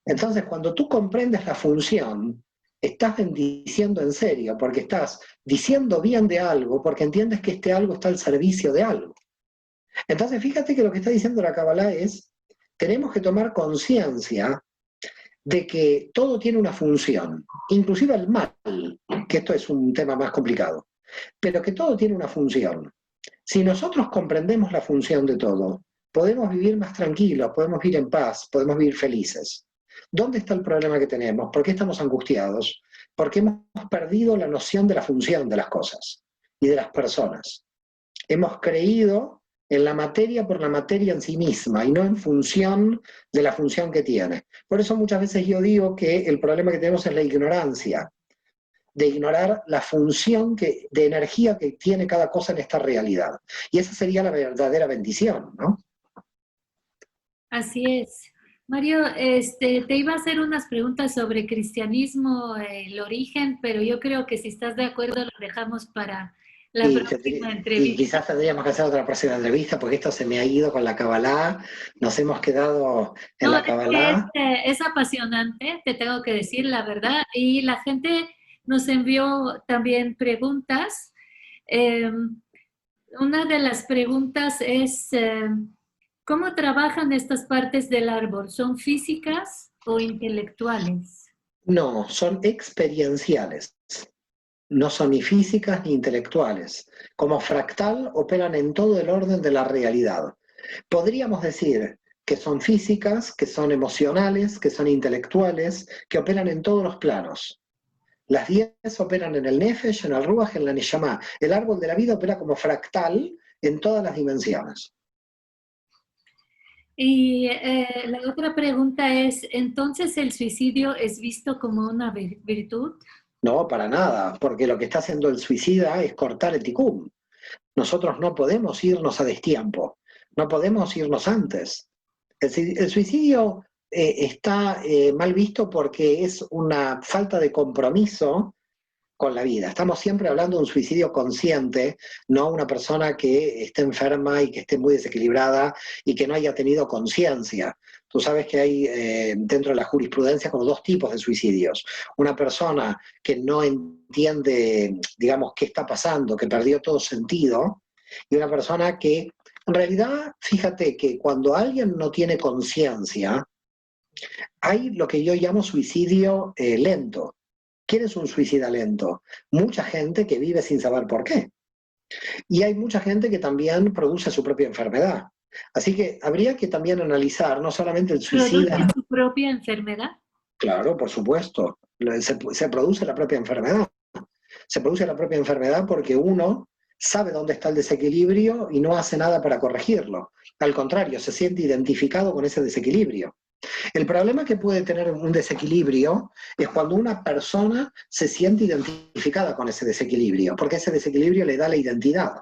Entonces, cuando tú comprendes la función, estás bendiciendo en serio, porque estás diciendo bien de algo, porque entiendes que este algo está al servicio de algo. Entonces, fíjate que lo que está diciendo la Kabbalah es, tenemos que tomar conciencia de que todo tiene una función, inclusive el mal, que esto es un tema más complicado, pero que todo tiene una función. Si nosotros comprendemos la función de todo, podemos vivir más tranquilos, podemos vivir en paz, podemos vivir felices. ¿Dónde está el problema que tenemos? ¿Por qué estamos angustiados? Porque hemos perdido la noción de la función de las cosas y de las personas. Hemos creído en la materia por la materia en sí misma y no en función de la función que tiene. Por eso muchas veces yo digo que el problema que tenemos es la ignorancia, de ignorar la función de energía que tiene cada cosa en esta realidad. Y esa sería la verdadera bendición, ¿no? Así es. Mario, te iba a hacer unas preguntas sobre cristianismo, el origen, pero yo creo que si estás de acuerdo lo dejamos para la próxima Y entrevista. quizás tendríamos que hacer otra próxima entrevista porque esto se me ha ido con la Kabbalah, nos hemos quedado en No, la Kabbalah. es apasionante, te tengo que decir la verdad, y la gente nos envió también preguntas. Eh, una de las preguntas es, ¿cómo trabajan estas partes del árbol? ¿Son físicas o intelectuales? No, son experienciales, no son ni físicas ni intelectuales. Como fractal operan en todo el orden de la realidad. Podríamos decir que son físicas, que son emocionales, que son intelectuales, que operan en todos los planos. Las 10 operan en el Nefesh, en el Ruach, en la Neshama. El árbol de la vida opera como fractal en todas las dimensiones. Y la otra pregunta es, ¿entonces el suicidio es visto como una virtud? No, para nada, porque lo que está haciendo el suicida es cortar el ticún. Nosotros no podemos irnos a destiempo, no podemos irnos antes. El suicidio está mal visto porque es una falta de compromiso con la vida. Estamos siempre hablando de un suicidio consciente, no una persona que esté enferma y que esté muy desequilibrada y que no haya tenido conciencia. Tú sabes que hay dentro de la jurisprudencia como dos tipos de suicidios. Una persona que no entiende, digamos, qué está pasando, que perdió todo sentido, y una persona que, en realidad, fíjate que cuando alguien no tiene conciencia, hay lo que yo llamo suicidio lento. ¿Quién es un suicida lento? Mucha gente que vive sin saber por qué. Y hay mucha gente que también produce su propia enfermedad. Así que habría que también analizar no solamente el suicida. ¿Produce su propia enfermedad? Claro, por supuesto. Se produce la propia enfermedad. Se produce la propia enfermedad porque uno sabe dónde está el desequilibrio y no hace nada para corregirlo. Al contrario, se siente identificado con ese desequilibrio. El problema que puede tener un desequilibrio es cuando una persona se siente identificada con ese desequilibrio, porque ese desequilibrio le da la identidad.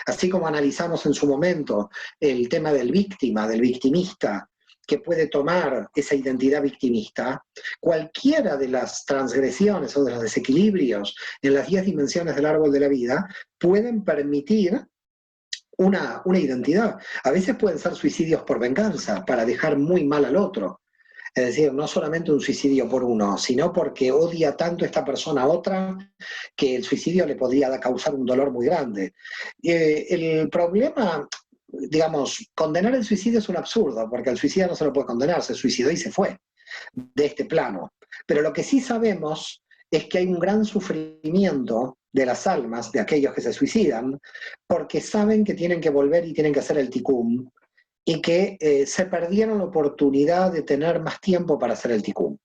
Así como analizamos en su momento el tema del víctima, del victimista, que puede tomar esa identidad victimista, cualquiera de las transgresiones o de los desequilibrios en las 10 dimensiones del árbol de la vida pueden permitir una identidad. A veces pueden ser suicidios por venganza, para dejar muy mal al otro. Es decir, no solamente un suicidio por uno, sino porque odia tanto esta persona a otra que el suicidio le podría causar un dolor muy grande. El problema, digamos, condenar el suicidio es un absurdo, porque el suicida no se lo puede condenar, se suicidó y se fue de este plano. Pero lo que sí sabemos es que hay un gran sufrimiento de las almas de aquellos que se suicidan, porque saben que tienen que volver y tienen que hacer el tikkun, y que se perdieron la oportunidad de tener más tiempo para hacer el tikkun.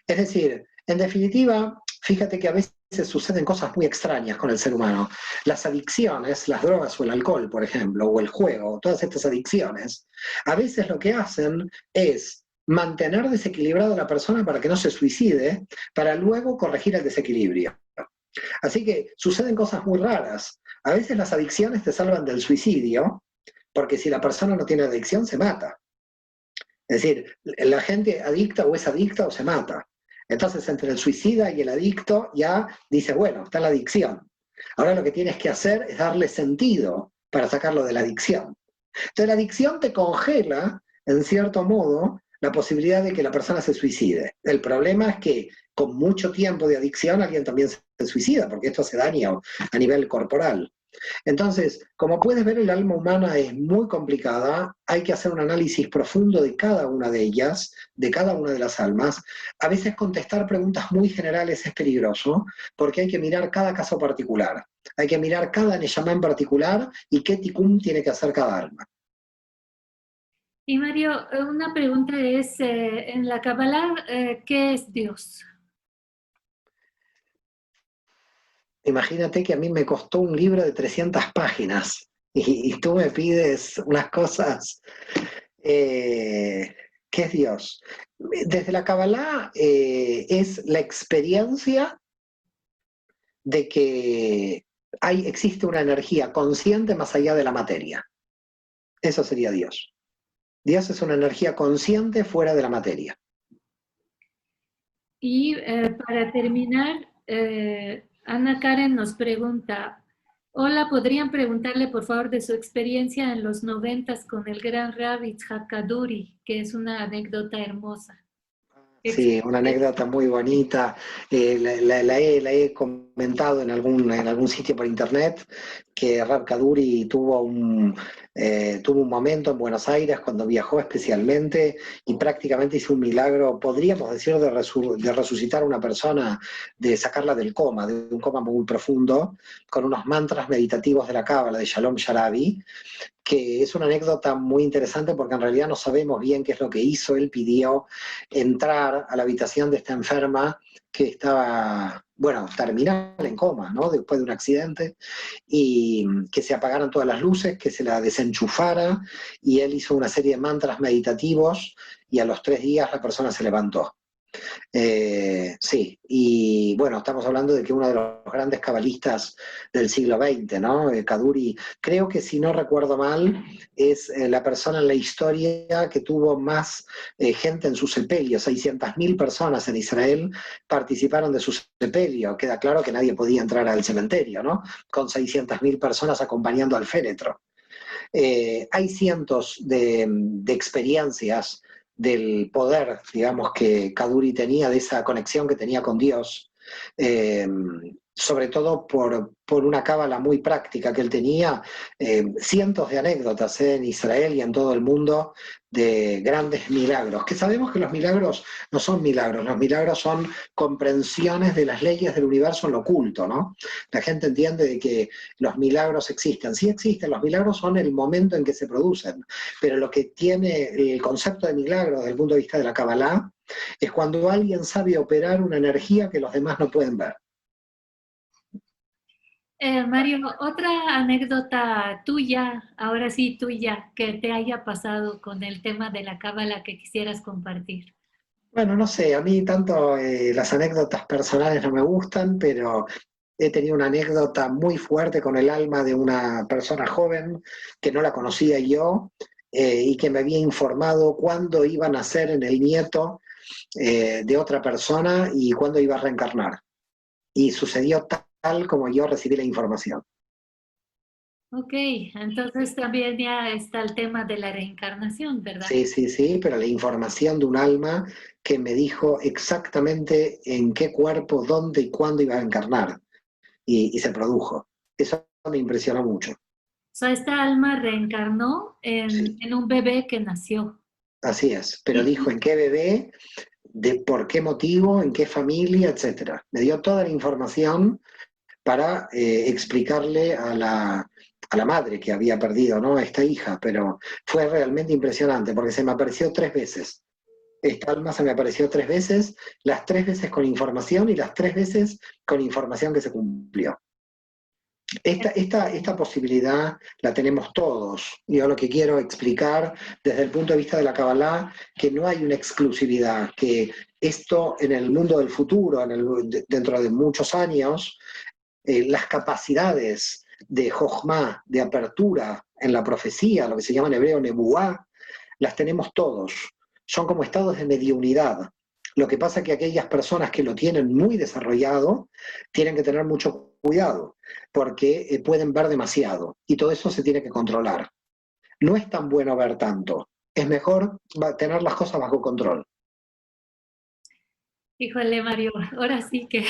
Es decir, en definitiva, fíjate que a veces suceden cosas muy extrañas con el ser humano. Las adicciones, las drogas o el alcohol, por ejemplo, o el juego, todas estas adicciones, a veces lo que hacen es mantener desequilibrado a la persona para que no se suicide, para luego corregir el desequilibrio. Así que suceden cosas muy raras. A veces las adicciones te salvan del suicidio, porque si la persona no tiene adicción, se mata. Es decir, la gente adicta o es adicta o se mata. Entonces, entre el suicida y el adicto ya dice, bueno, está la adicción. Ahora lo que tienes que hacer es darle sentido para sacarlo de la adicción. Entonces, la adicción te congela, en cierto modo, la posibilidad de que la persona se suicide. El problema es que con mucho tiempo de adicción alguien también se suicida, porque esto hace daño a nivel corporal. Entonces, como puedes ver, el alma humana es muy complicada, hay que hacer un análisis profundo de cada una de ellas, de cada una de las almas. A veces contestar preguntas muy generales es peligroso, porque hay que mirar cada caso particular, hay que mirar cada neyamá en particular y qué tikkun tiene que hacer cada alma. Y Mario, una pregunta es, en la Kabbalah, ¿qué es Dios? Imagínate que a mí me costó un libro de 300 páginas y tú me pides unas cosas. ¿Qué es Dios? Desde la Kabbalah es la experiencia de que existe una energía consciente más allá de la materia. Eso sería Dios. Dios es una energía consciente fuera de la materia. Y para terminar, Ana Karen nos pregunta, hola, ¿podrían preguntarle por favor de su experiencia en los 90 con el gran Rabbi Yitzhak Kaduri, que es una anécdota hermosa? Sí, una anécdota muy bonita. La he comentado en algún sitio por internet que Rab Kaduri tuvo un momento en Buenos Aires cuando viajó especialmente y prácticamente hizo un milagro, podríamos decir, de resucitar a una persona, de sacarla del coma, de un coma muy profundo, con unos mantras meditativos de la Cábala, de Shalom Sharabi, que es una anécdota muy interesante porque en realidad no sabemos bien qué es lo que hizo. Él pidió entrar a la habitación de esta enferma que estaba, bueno, terminal en coma, ¿no? Después de un accidente, y que se apagaran todas las luces, que se la desenchufara, y él hizo una serie de mantras meditativos y a los 3 días la persona se levantó. Sí, y bueno, estamos hablando de que uno de los grandes cabalistas del siglo XX, ¿no? Kaduri, creo que si no recuerdo mal, es la persona en la historia que tuvo más gente en su sepelio. 600.000 personas en Israel participaron de su sepelio. Queda claro que nadie podía entrar al cementerio, ¿no? Con 600.000 personas acompañando al féretro. Hay cientos de experiencias del poder, digamos, que Kaduri tenía, de esa conexión que tenía con Dios, eh, sobre todo por una cábala muy práctica que él tenía, cientos de anécdotas en Israel y en todo el mundo de grandes milagros, que sabemos que los milagros no son milagros, los milagros son comprensiones de las leyes del universo en lo oculto, ¿no? La gente entiende de que los milagros existen, sí existen, los milagros son el momento en que se producen, pero lo que tiene el concepto de milagro desde el punto de vista de la Kabbalah es cuando alguien sabe operar una energía que los demás no pueden ver. Mario, otra anécdota tuya, ahora sí tuya, que te haya pasado con el tema de la cábala que quisieras compartir. Bueno, no sé, a mí tanto las anécdotas personales no me gustan, pero he tenido una anécdota muy fuerte con el alma de una persona joven que no la conocía yo y que me había informado cuándo iba a nacer en el nieto de otra persona y cuándo iba a reencarnar. Y sucedió tal como yo recibí la información. Ok, entonces también ya está el tema de la reencarnación, ¿verdad? Sí, sí, sí, pero la información de un alma que me dijo exactamente en qué cuerpo, dónde y cuándo iba a encarnar. Y se produjo. Eso me impresionó mucho. O sea, esta alma reencarnó Sí, en un bebé que nació. así es. Pero Y, dijo en qué bebé, de por qué motivo, en qué familia, etcétera. Me dio toda la información para explicarle a la madre que había perdido, ¿no? A esta hija, pero fue realmente impresionante porque se me apareció 3 veces. Esta alma se me apareció 3 veces, las 3 veces con información y las 3 veces con información que se cumplió. Esta posibilidad la tenemos todos. Yo lo que quiero explicar desde el punto de vista de la Kabbalah, que no hay una exclusividad, que esto en el mundo del futuro, dentro de muchos años, las capacidades de Jochma, de apertura en la profecía, lo que se llama en hebreo Nebuá, las tenemos todos. Son como estados de mediunidad. Lo que pasa es que aquellas personas que lo tienen muy desarrollado tienen que tener mucho cuidado porque pueden ver demasiado y todo eso se tiene que controlar. No es tan bueno ver tanto, es mejor tener las cosas bajo control. híjole, Mario, ahora sí que,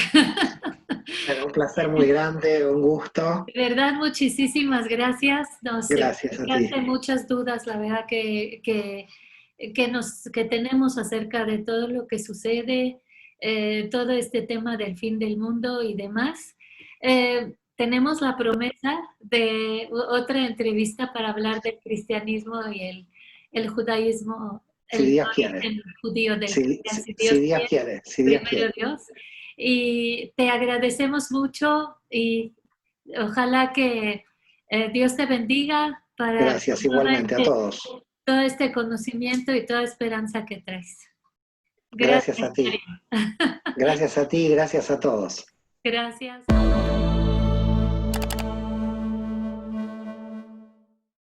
Pero un placer muy grande, un gusto. de verdad, muchísimas gracias. Nos Gracias a ti. explicaste muchas dudas, la verdad que tenemos acerca de todo lo que sucede, todo este tema del fin del mundo y demás. Tenemos la promesa de otra entrevista para hablar del cristianismo y el judaísmo, Si el Dios quiere, origen judío del cristiano, si si Dios Dios quiere, quiere, si Dios primero quiere. Dios. Y te agradecemos mucho y ojalá que Dios te bendiga para Gracias igualmente a todos. todo este conocimiento y toda esperanza que traes. Gracias Gracias, a ti. Mario. Gracias a ti, gracias a todos. Gracias.